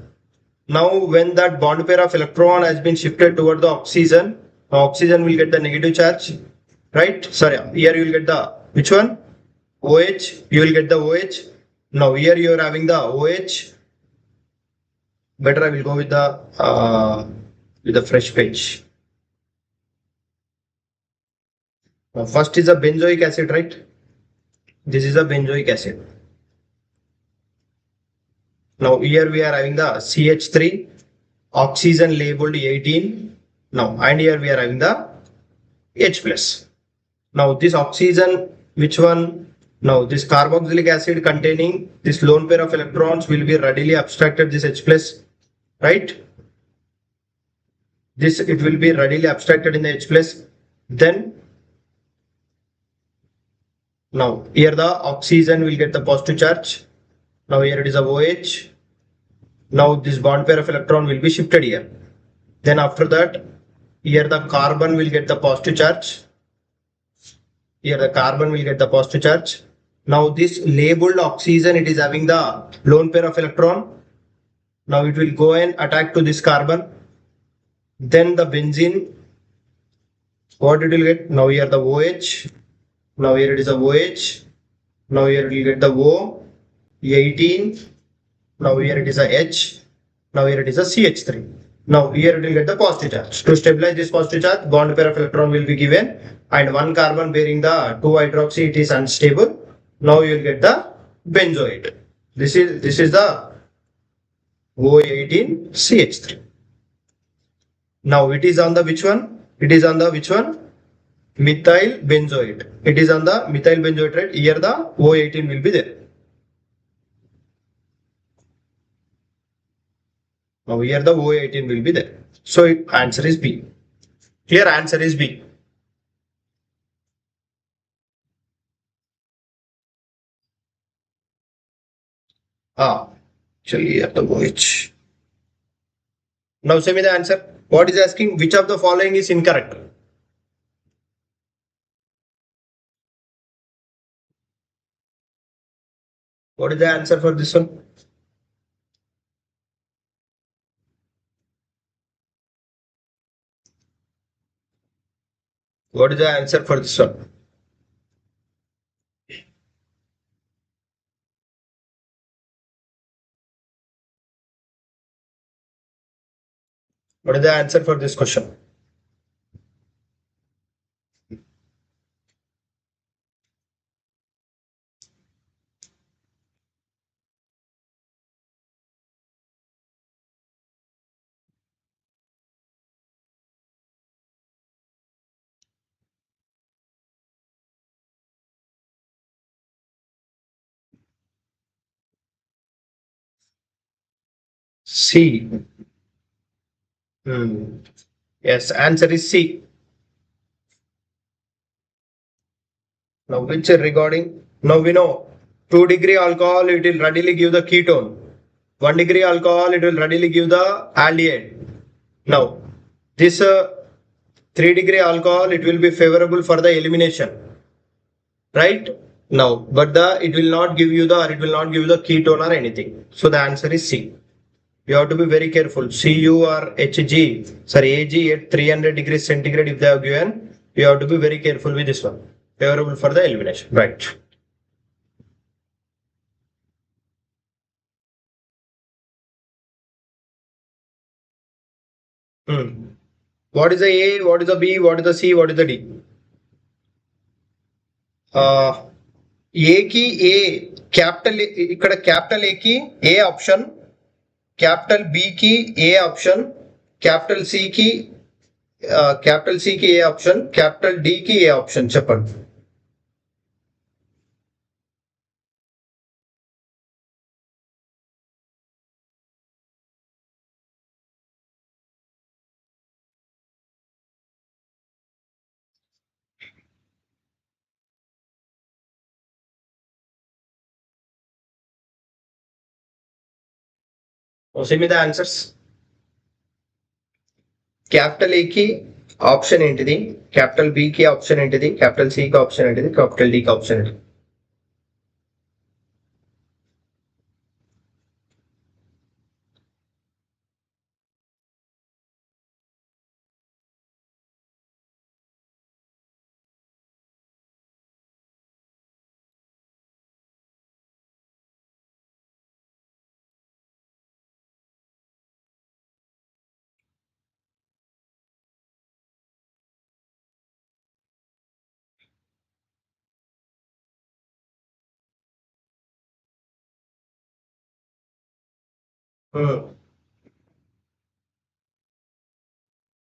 Now, when that bond pair of electron has been shifted toward the oxygen will get the negative charge, right? Sorry, here you will get the which one? OH. You will get the OH. Now here you are having the OH. Better I will go with the fresh page. Now first is a benzoic acid, right? This is a benzoic acid. Now here we are having the CH3, oxygen labeled 18. Now and here we are having the H plus. Now this oxygen, which one? Now this carboxylic acid containing this lone pair of electrons will be readily abstracted this H plus, right? This it will be readily abstracted in the H plus. Then now here the oxygen will get the positive charge. Now here it is a OH. Now this bond pair of electron will be shifted here. Then after that, here the carbon will get the positive charge. Here the carbon will get the positive charge. Now this labeled oxygen, it is having the lone pair of electron. Now it will go and attack to this carbon. Then the benzene, what it will get? Now here the OH. Now here it is a OH. Now here it will get the O, 18. Now here it is a H. Now here it is a CH3. Now here it will get the positive charge. To stabilize this positive charge, bond pair of electron will be given, and one carbon bearing the 2-hydroxy, it is unstable. Now you will get the benzoate. This is the O18 CH3. Now it is on the which one? It is on the which one? Methyl benzoate. It is on the methyl benzoate, right? Here the O18 will be there. Now here the O18 will be there. So answer is B. Here answer is B. Actually here the OH. Now say me the answer. What is asking? Which of the following is incorrect? What is the answer for this one? What is the answer for this one? What is the answer for this question? C. Yes, answer is C. Now which regarding? Now we know 2-degree alcohol, it will readily give the ketone. 1-degree alcohol, it will readily give the aldehyde. Now this 3-degree alcohol, it will be favorable for the elimination, right? Now, but it will not give you the ketone or anything. So the answer is C. You have to be very careful. Cu or Hg, sorry, Ag at 300 degrees centigrade if they have given, you have to be very careful with this one. Favorable for the elimination, right? What is the A? What is the B? What is the C? What is the D? ఏకి ఏ capital, ఇక్కడ capital ఏకి ఏ option, capital బికి ఏ option, capital సికి ఏ option, capital డికి ఏ option చెప్పండి. See me the answers. Capital ఏకి option ఏంటిది, capital బికి option ఏంటిది, capital సికి option ఏంటిది, క్యాపిటల్ డికి ఆప్షన్ ఏంటిది?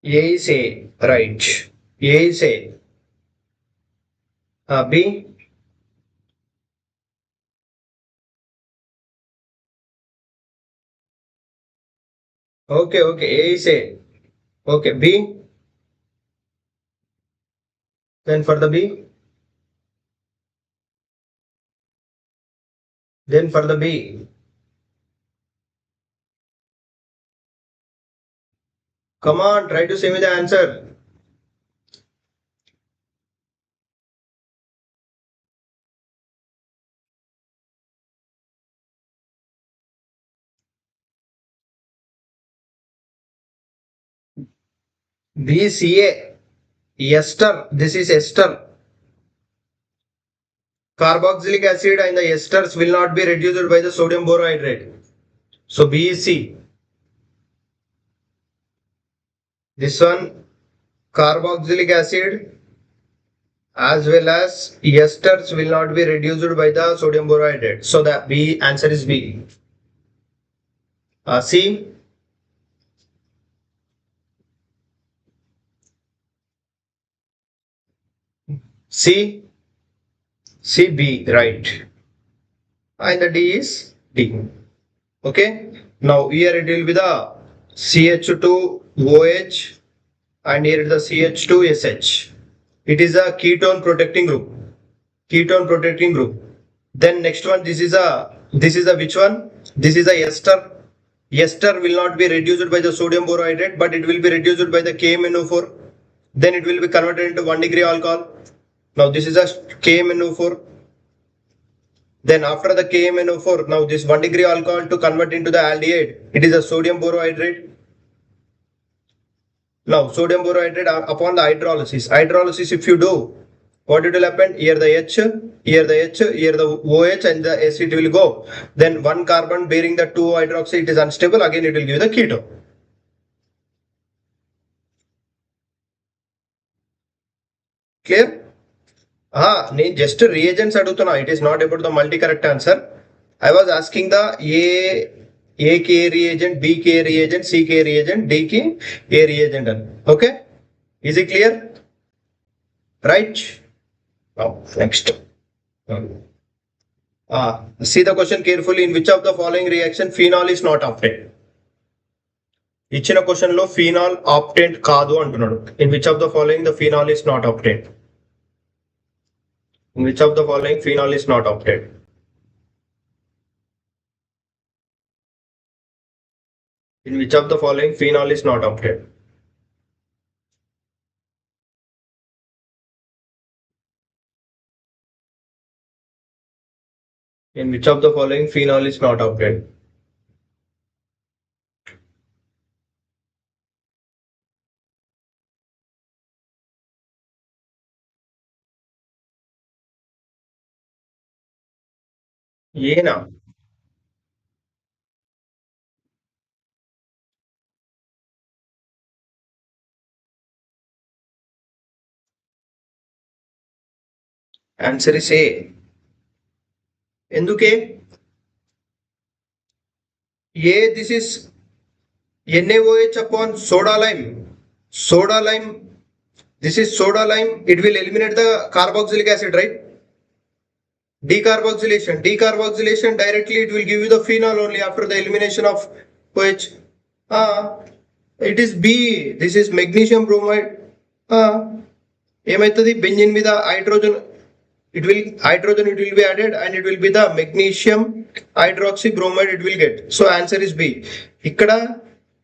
A is A, right. A is A. B. Okay, okay. A is A. Okay, B. Then for the B. Then for the B. Come on, try to say me the answer. B, C, A. Ester. This is ester. Carboxylic acid and the esters will not be reduced by the sodium borohydrate. So B is C. This one, carboxylic acid as well as esters will not be reduced by the sodium borohydrate. So the B answer is B. C. C. C, B, right. And the D is D. Okay. Now here it will be the CH2OH and here it is the CH2SH. It is a ketone protecting group. Ketone protecting group. Then next one, this is a which one? This is a ester. Ester will not be reduced by the sodium borohydrate, but it will be reduced by the KMnO4. Then it will be converted into 1 degree alcohol. Now this is a KMnO4. Then after the KMnO4, now this 1 degree alcohol to convert into the aldehyde, it is a sodium borohydrate. Now sodium borohydrate upon the hydrolysis if you do, what it will happen? Here the H, here the H, here the OH and the S it will go. Then one carbon bearing the 2 hydroxy, it is unstable, again it will give the ketone. Clear? నేను just reagents అడుగుతున్నా, it is not about the multi correct answer. I was asking the A కి A reagent, B కి A reagent, C కి A reagent, D కి A reagent అని. Okay, is it clear? Right. Next see the question carefully. In which of the following reaction phenol is not obtained? ఇచ్చిన question లో phenol obtained కాదు అంటున్నాడు. In which of the following the phenol is not obtained? In which of the following phenol is not obtained? In which of the following phenol is not obtained? In which of the following phenol is not obtained? ఏనా? Answer is A. ఎందుకే this is NaOH upon soda lime. Soda lime, this is soda lime, it will eliminate the carboxylic acid, right? Decarboxylation directly it will give you the phenol only after the elimination of OH. It is B. This is magnesium bromide. ఏమైతుంది benzene మీద hydrogen it will be added and it will be the magnesium hydroxy bromide it will get. So answer is B.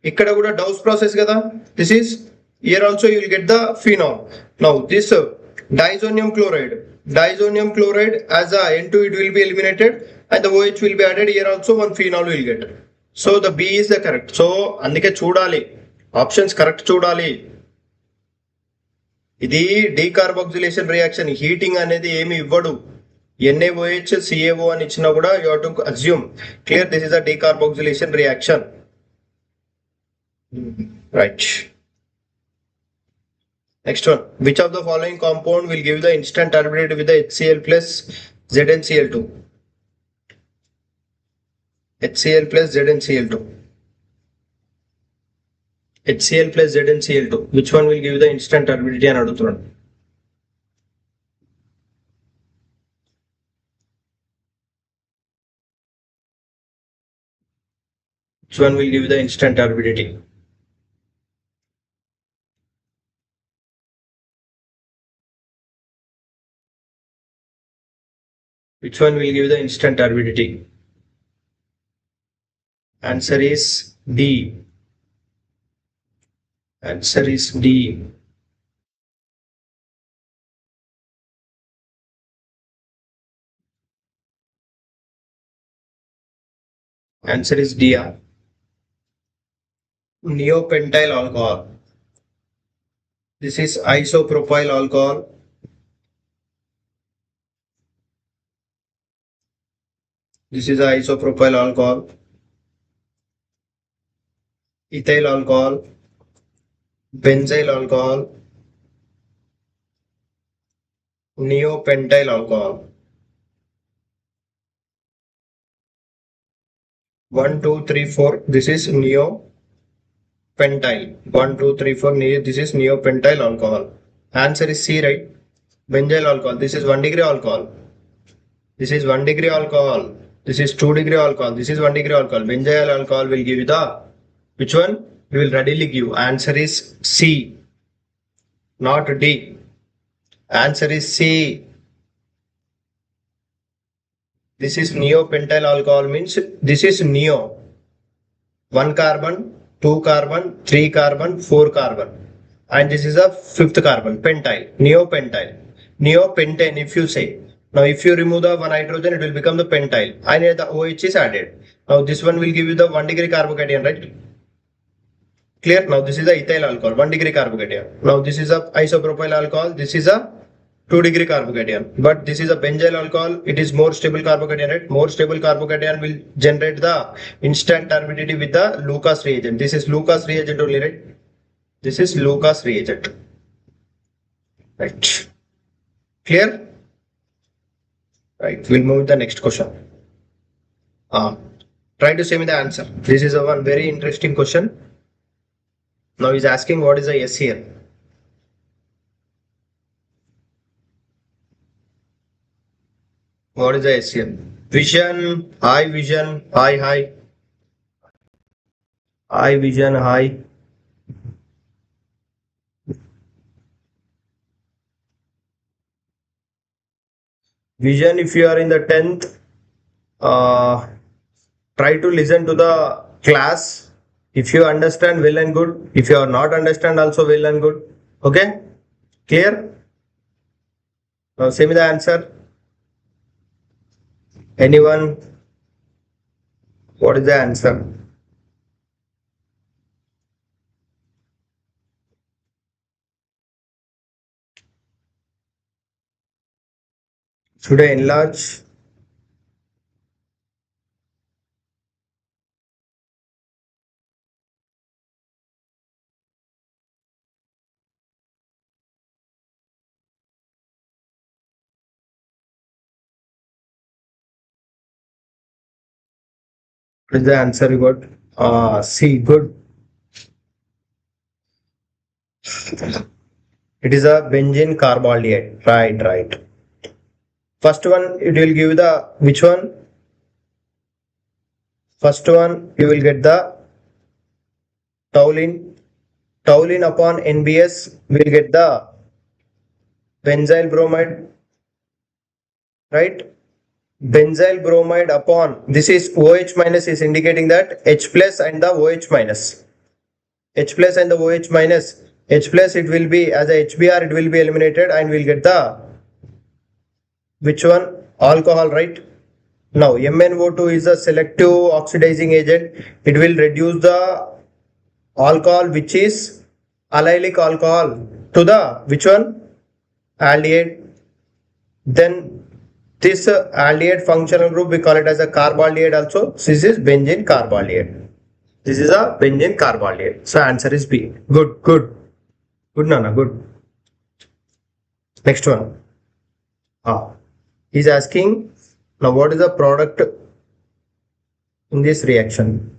ఇక్కడ కూడా Dow's process కదా. This is here also you will get the phenol. Now this diazonium chloride as a N2 it will be eliminated and the OH will be added. Here also one phenol will get. So the B is the correct. So అందుకే చూడాలి options correct చూడాలి. ఇది decarboxylation reaction heating అనేది ఏమి ఇవ్వడు. NaOH CaO అని ఇచ్చినా కూడా you have to assume clear this is a decarboxylation reaction. Right. Next one. Which of the following compound will give the instant turbidity with the HCl plus ZnCl2? HCl plus ZnCl2. HCl plus ZnCl2. Which one will give the instant turbidity అని అడుగుతున్నాడు. Which one will give the instant turbidity? Which one will give the instant turbidity? Answer is D. Answer is D. Answer is D. Neopentyl alcohol. This is isopropyl alcohol. This is isopropyl alcohol. Ethyl alcohol. Benzyl alcohol. Neopentyl alcohol. 1, 2, 3, 4. This is neopentyl. 1, 2, 3, 4. This is neopentyl alcohol. Answer is C, right? Benzyl alcohol. This is 1 degree alcohol. This is 1 degree alcohol. This is 2 degree alcohol. This is 1 degree alcohol. Benzyl alcohol will give you the which one? You will readily give. Answer is C, not D. Answer is C. This is neopentyl alcohol means this is neo. 1 carbon, 2 carbon, 3 carbon, 4 carbon. And this is a 5th carbon, pentyl, neopentyl. Neopentane if you say. Now if you remove the 1 hydrogen, it will become the pentyl. And the OH is added. Now this one will give you the 1 degree carbocation, right? Clear? Now this is the ethyl alcohol, 1 degree carbocation. Now this is a isopropyl alcohol. This is a 2 degree carbocation. But this is a benzyl alcohol. It is more stable carbocation, right? More stable carbocation will generate the instant turbidity with the Lucas reagent. This is Lucas reagent only, right? This is Lucas reagent. Right. Clear? Right. We'll move to the next question. Try to say me the answer. This is a one very interesting question. Now he's asking what is the S here. What is the S here? Vision, high vision, high. High vision, high. Vision, if you are in the 10th, try to listen to the class. If you understand, well and good. If you are not understand, also well and good. Okay? Clear? Now say me the answer. Anyone? What is the answer? Should I enlarge? What is the answer you got? C. Good. It is a benzene carbonate. Right, right. First one, it will give the which one? First one, you will get the toluene. Toluene upon NBS will get the benzyl bromide, right? Benzyl bromide upon this is OH minus is indicating that H plus and the OH minus. H plus and the OH minus. H plus it will be as a HBr it will be eliminated and we'll get the which one? Alcohol, right? Now MnO2 is a selective oxidizing agent. It will reduce the alcohol which is allylic alcohol to the which one? Aldehyde. Then this aldehyde functional group we call it as a carbaldehyde also. This is benzene carbaldehyde. This is a benzene carbaldehyde. So answer is B. Good, good. Good, Nana, good. Next one. He's asking now what is the product in this reaction?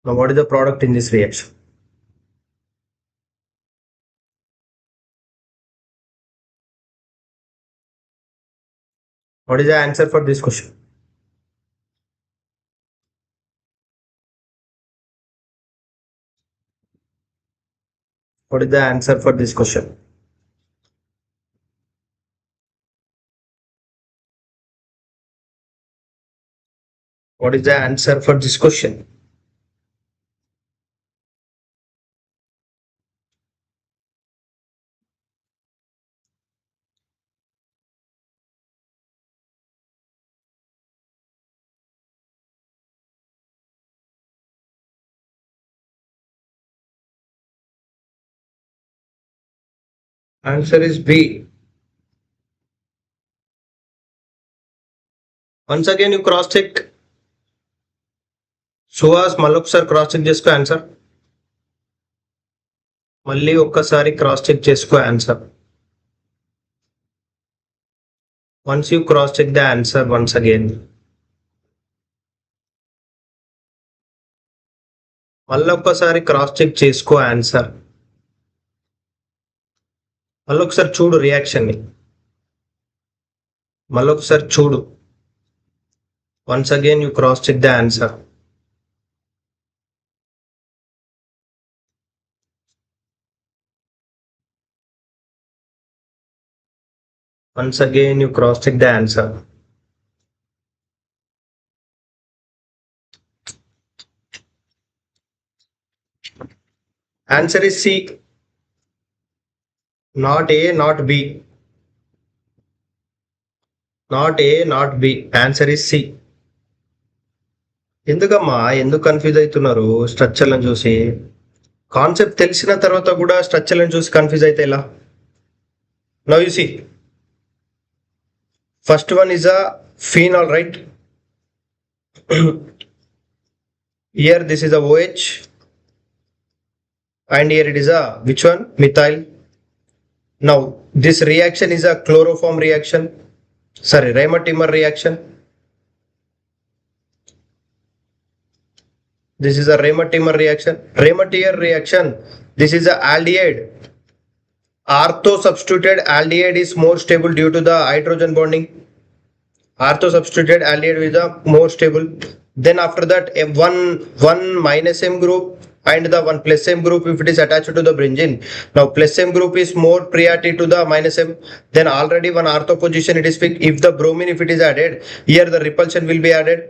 Now what is the product in this reaction? What is the answer for this question? What is the answer for this question? What is the answer for this question? Answer is B. Once again you cross check. Suhas మళ్ళొకసారి cross check చేసుకో answer. మళ్ళీ ఒక్కసారి cross check చేసుకో answer. Once you cross check the answer once again. మళ్ళొక్కసారి cross check చేసుకో answer. మళ్ళొకసారి చూడు రియాక్షన్ని. మళ్ళొకసారి చూడు. Once again you cross check the answer. Once again you cross check the answer. Answer is C. Not A, not B. Not A, not B. Answer is C. ఎందుకమ్మా ఎందుకు confuse అవుతున్నారు స్ట్రక్చర్లను చూసి? Concept తెలిసిన తర్వాత కూడా స్ట్రక్చర్లను చూసి కన్ఫ్యూజ్ అయితే ఎలా? Now you see first one is a phenol, right? Here this is a OH and here it is a which one? Methyl. Now this reaction is a chloroform reaction, sorry, Reimer-Timmer reaction. This is a Reimer-Timmer reaction. Reimer-Timmer reaction, this is a aldehyde. Ortho substituted aldehyde is more stable due to the hydrogen bonding. Ortho substituted aldehyde is the more stable. Then after that a one minus M group and the one plus M group if it is attached to the benzene. Now plus M group is more priority to the minus M. Then already one ortho position it is fixed. If the bromine if it is added, here the repulsion will be added.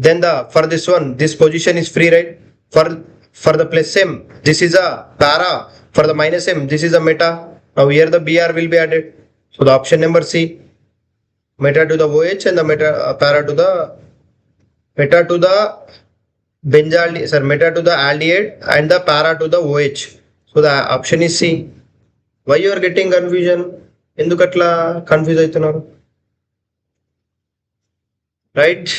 Then the for this one this position is free, right? For the plus M this is a para, for the minus M this is a meta. Now here the Br will be added. So the option number C, meta to the OH and the meta para to the meta to the benzyl, sir, meta to the aldehyde and the para to the OH. So the option is C. Why you are getting confusion? ఎందుకు అట్లా confuse అవుతున్నారు? Right.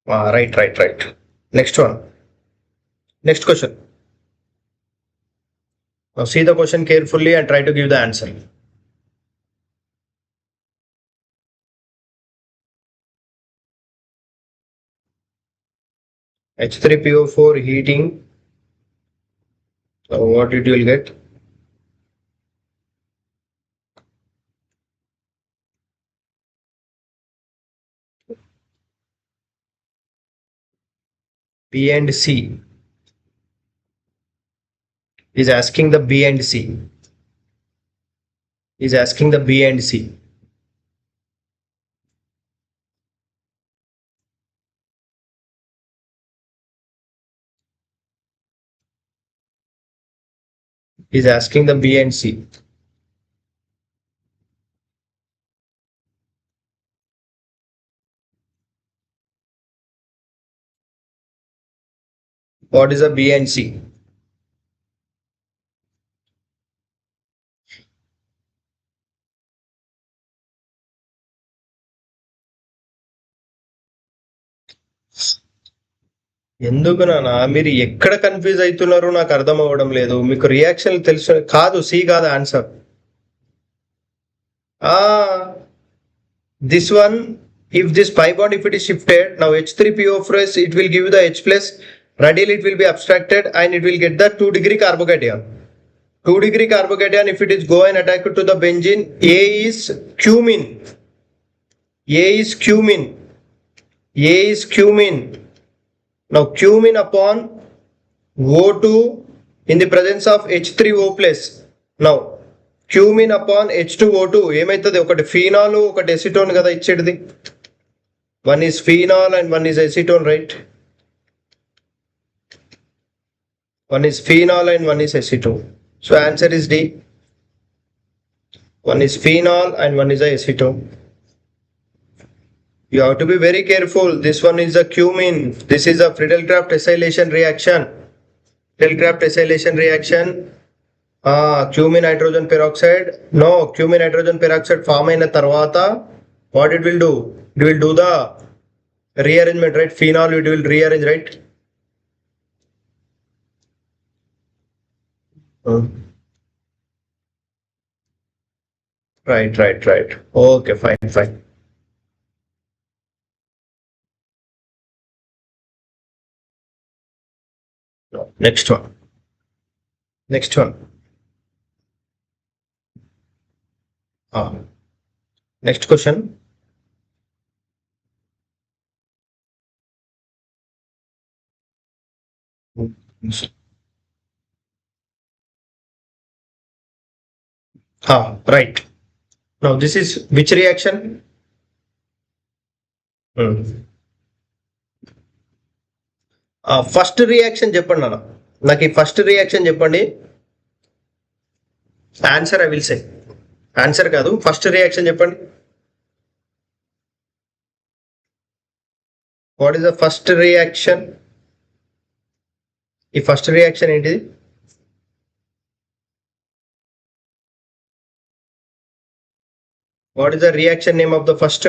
Right. Next one. Next question. Now see the question carefully and try to give the answer. H3PO4 heating. So what it will get? B and C. Is asking the B and C. Is asking the B and C. Is asking the B and C. What is a B and C? ఎందుకు నాన్న మీరు ఎక్కడ confuse అవుతున్నారో నాకు అర్థం అవ్వడం లేదు. మీకు రియాక్షన్ తెలుసు కాదు, సి కాదు answer. This one, if this pi bond, if it is shifted, now H3PO4, it will give you the H plus, radial it will be abstracted and it will get the 2-degree carbocation. 2-degree carbocation, if it is go and attack to the benzene, A is cumin. A is cumin. A is cumin. Now cumin upon O2 in the presence of H3O plus. Now cumin upon H2O2 ఏమైతుంది? ఒకటి phenol ఒకటి acetone కదా ఇచ్చేది. One is phenol and one is acetone, right? One is phenol and one is acetone. So answer is D. One is phenol and one is acetone. You have to be very careful. This one is a cumin. This is a Friedel-Crafts acylation reaction. Friedel-Crafts acylation reaction. Cumin hydrogen peroxide. No, cumin hydrogen peroxide form అయిన తర్వాత what it will do? It will do the rearrangement, right? Phenol it will rearrange, right? Right. Okay, fine. Next one. Next question. Right. Now this is which reaction? First reaction చెప్పండి అన్న, నాకు ఈ first reaction చెప్పండి. Answer I will say. Answer కాదు, first reaction చెప్పండి. What is the first reaction? ఈ first reaction ఏంటిది? What is the reaction name of the first?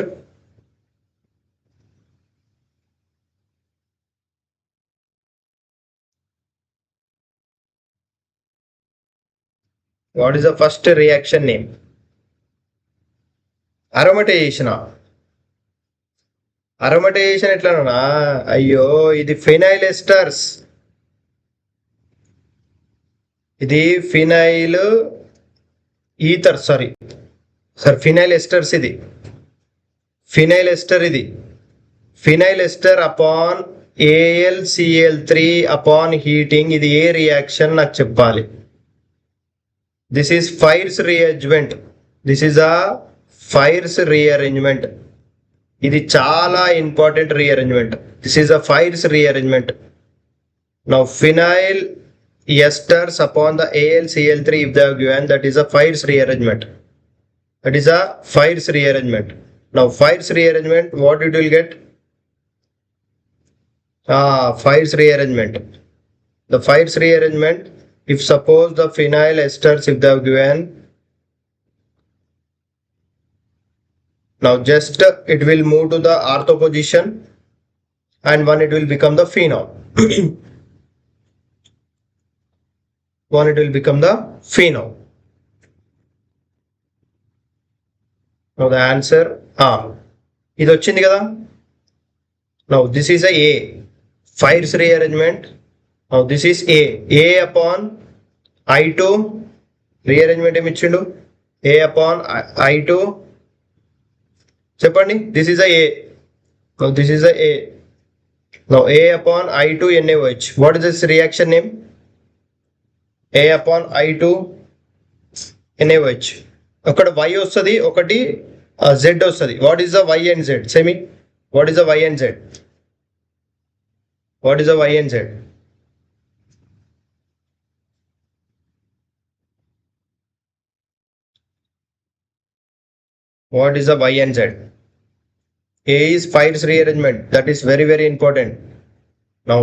What is the first reaction name? Aromatization. Aromatization ఎట్లనా? అయ్యో ఇది phenyl esters. ఇది phenyl ether, sorry sir, phenyl esters. ఇది phenyl ester. ఇది phenyl ester upon AlCl3 upon heating. ఇది ఏ reaction నాకు చెప్పాలి. This is Fires rearrangement. This is a Fires rearrangement. ఇది చాలా important rearrangement. This is a Fires rearrangement. Now phenyl esters upon the AlCl3 if they are given, that is a Fires rearrangement. That is a Fires rearrangement. Now Fires rearrangement, what it will get? Fires rearrangement. The Fires rearrangement, if suppose the phenyl esters if they have given, now just it will move to the ortho position and one it will become the phenol. One, it will become the phenol. Now the answer, ఇది వచ్చింది కదా. Now this is a Fires rearrangement. Now this is A upon I2 rearrangement ఏమి ఇచ్చిండు, A upon I2 చెప్పండి. This is a Now this is a Now A upon I2 NaOH. What is this reaction name? A upon I2 NaOH. అక్కడ Y వస్తుంది, ఒకటి Z వస్తుంది. What is the Y and Z? Say me. What is the Y and Z? What is the Y and Z? What is the Y and Z? A is Fires rearrangement. That is very, very important. Now,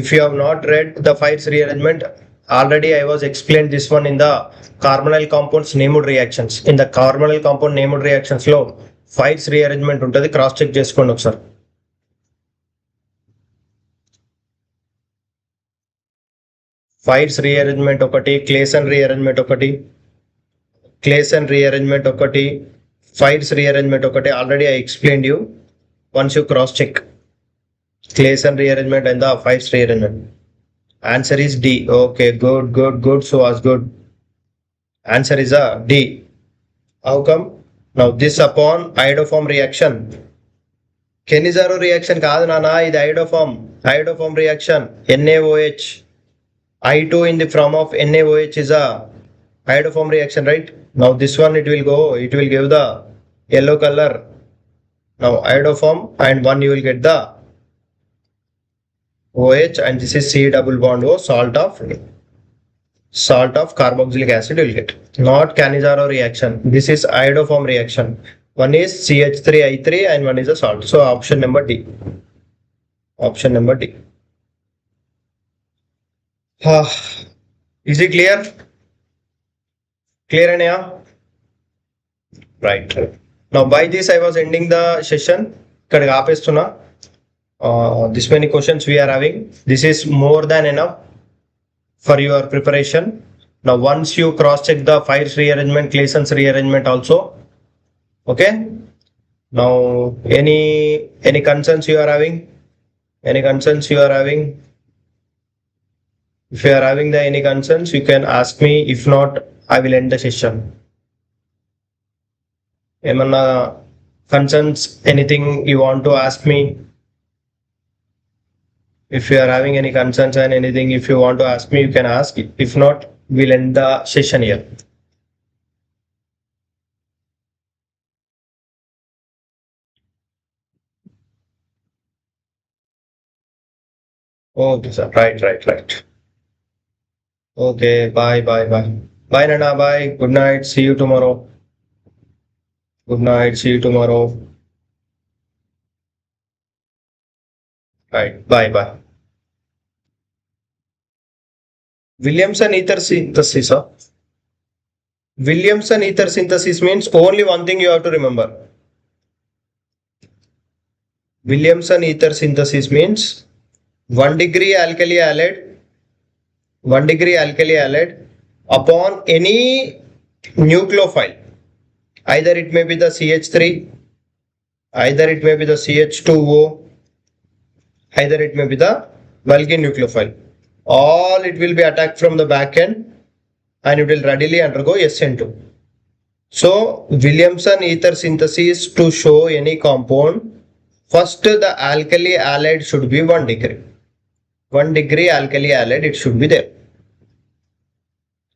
if you have not read the Fires rearrangement, already I was explained this one in the carbonyl compounds Nemood reactions. In the carbonyl compound Nemood reactions లో Fires rearrangement ఉంటుంది, cross check చేసుకోండి ఒకసారి. Fires rearrangement ఒకటి, Clason rearrangement ఒకటి, Clason rearrangement ఒకటి, Fires rearrangement ఒకటి. Already I explained you. Once you cross check Clason rearrangement and the Fires rearrangement. Answer is D. Okay, good. So was good. Answer is a D. How come? Now this upon iodoform reaction. Kenizaro reaction కాదు నానా, ఇది iodoform reaction. NaOH. I2 in the form of NaOH is a iodoform reaction, right? Now this one it will give the yellow color. Now iodoform, and one you will get the OH, and this is C double bond O, salt of carboxylic acid you will get. Not Cannizzaro reaction. This is iodoform reaction. One is CH3I3 and one is a salt. So option number D. Option number D. Is it clear? Clear Anaya? Right. Now by this I was ending the session. Ikkada aapestuna. This many questions we are having. This is more than enough for your preparation. Now once you cross check the Fires rearrangement, Clason's rearrangement also. Okay. Now any concerns you are having? Any concerns you are having? If you are having any concerns, you can ask me. If not, I will end the session. Emanna concerns, anything you want to ask me? If you are having any concerns and anything, if you want to ask me, you can ask. If not, we'll end the session here. Okay, sir. Right. Okay, bye. Bye, Nana. Bye. Good night. See you tomorrow. Good night. See you tomorrow. Right. Bye. Williamson ether synthesis. Williamson ether synthesis means only one thing you have to remember. Williamson ether synthesis means 1 degree alkali halide upon any nucleophile. Either it may be the CH3, either it may be the CH2O, either it may be the Vulcan nucleophile. All it will be attacked from the back end and it will readily undergo SN2. So Williamson ether synthesis, to show any compound, first the alkali halide should be 1 degree. 1 degree alkali halide, it should be there.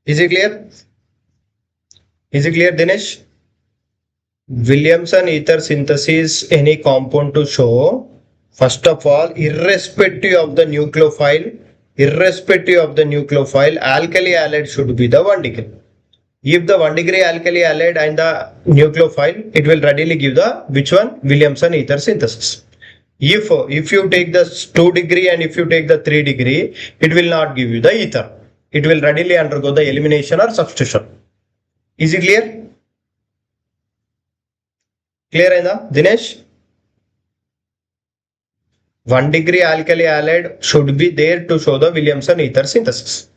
Is it clear? Dinesh? Williamson ether synthesis, any compound to show, first of all, irrespective of the nucleophile, alkali halide should be the 1 degree. If the 1 degree alkali halide and the nucleophile, it will readily give the which one? Williamson ether synthesis. If you take the 2 degree and if you take the 3 degree, it will not give you the ether. It will readily undergo the elimination or substitution. Is it clear? Clear ainda, Dinesh? 1 degree alkali halide should be there to show the Williamson ether synthesis.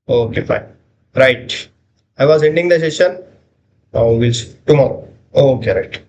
Okay, fine. Right. I was ending the session. Now we'll see tomorrow. Okay, right.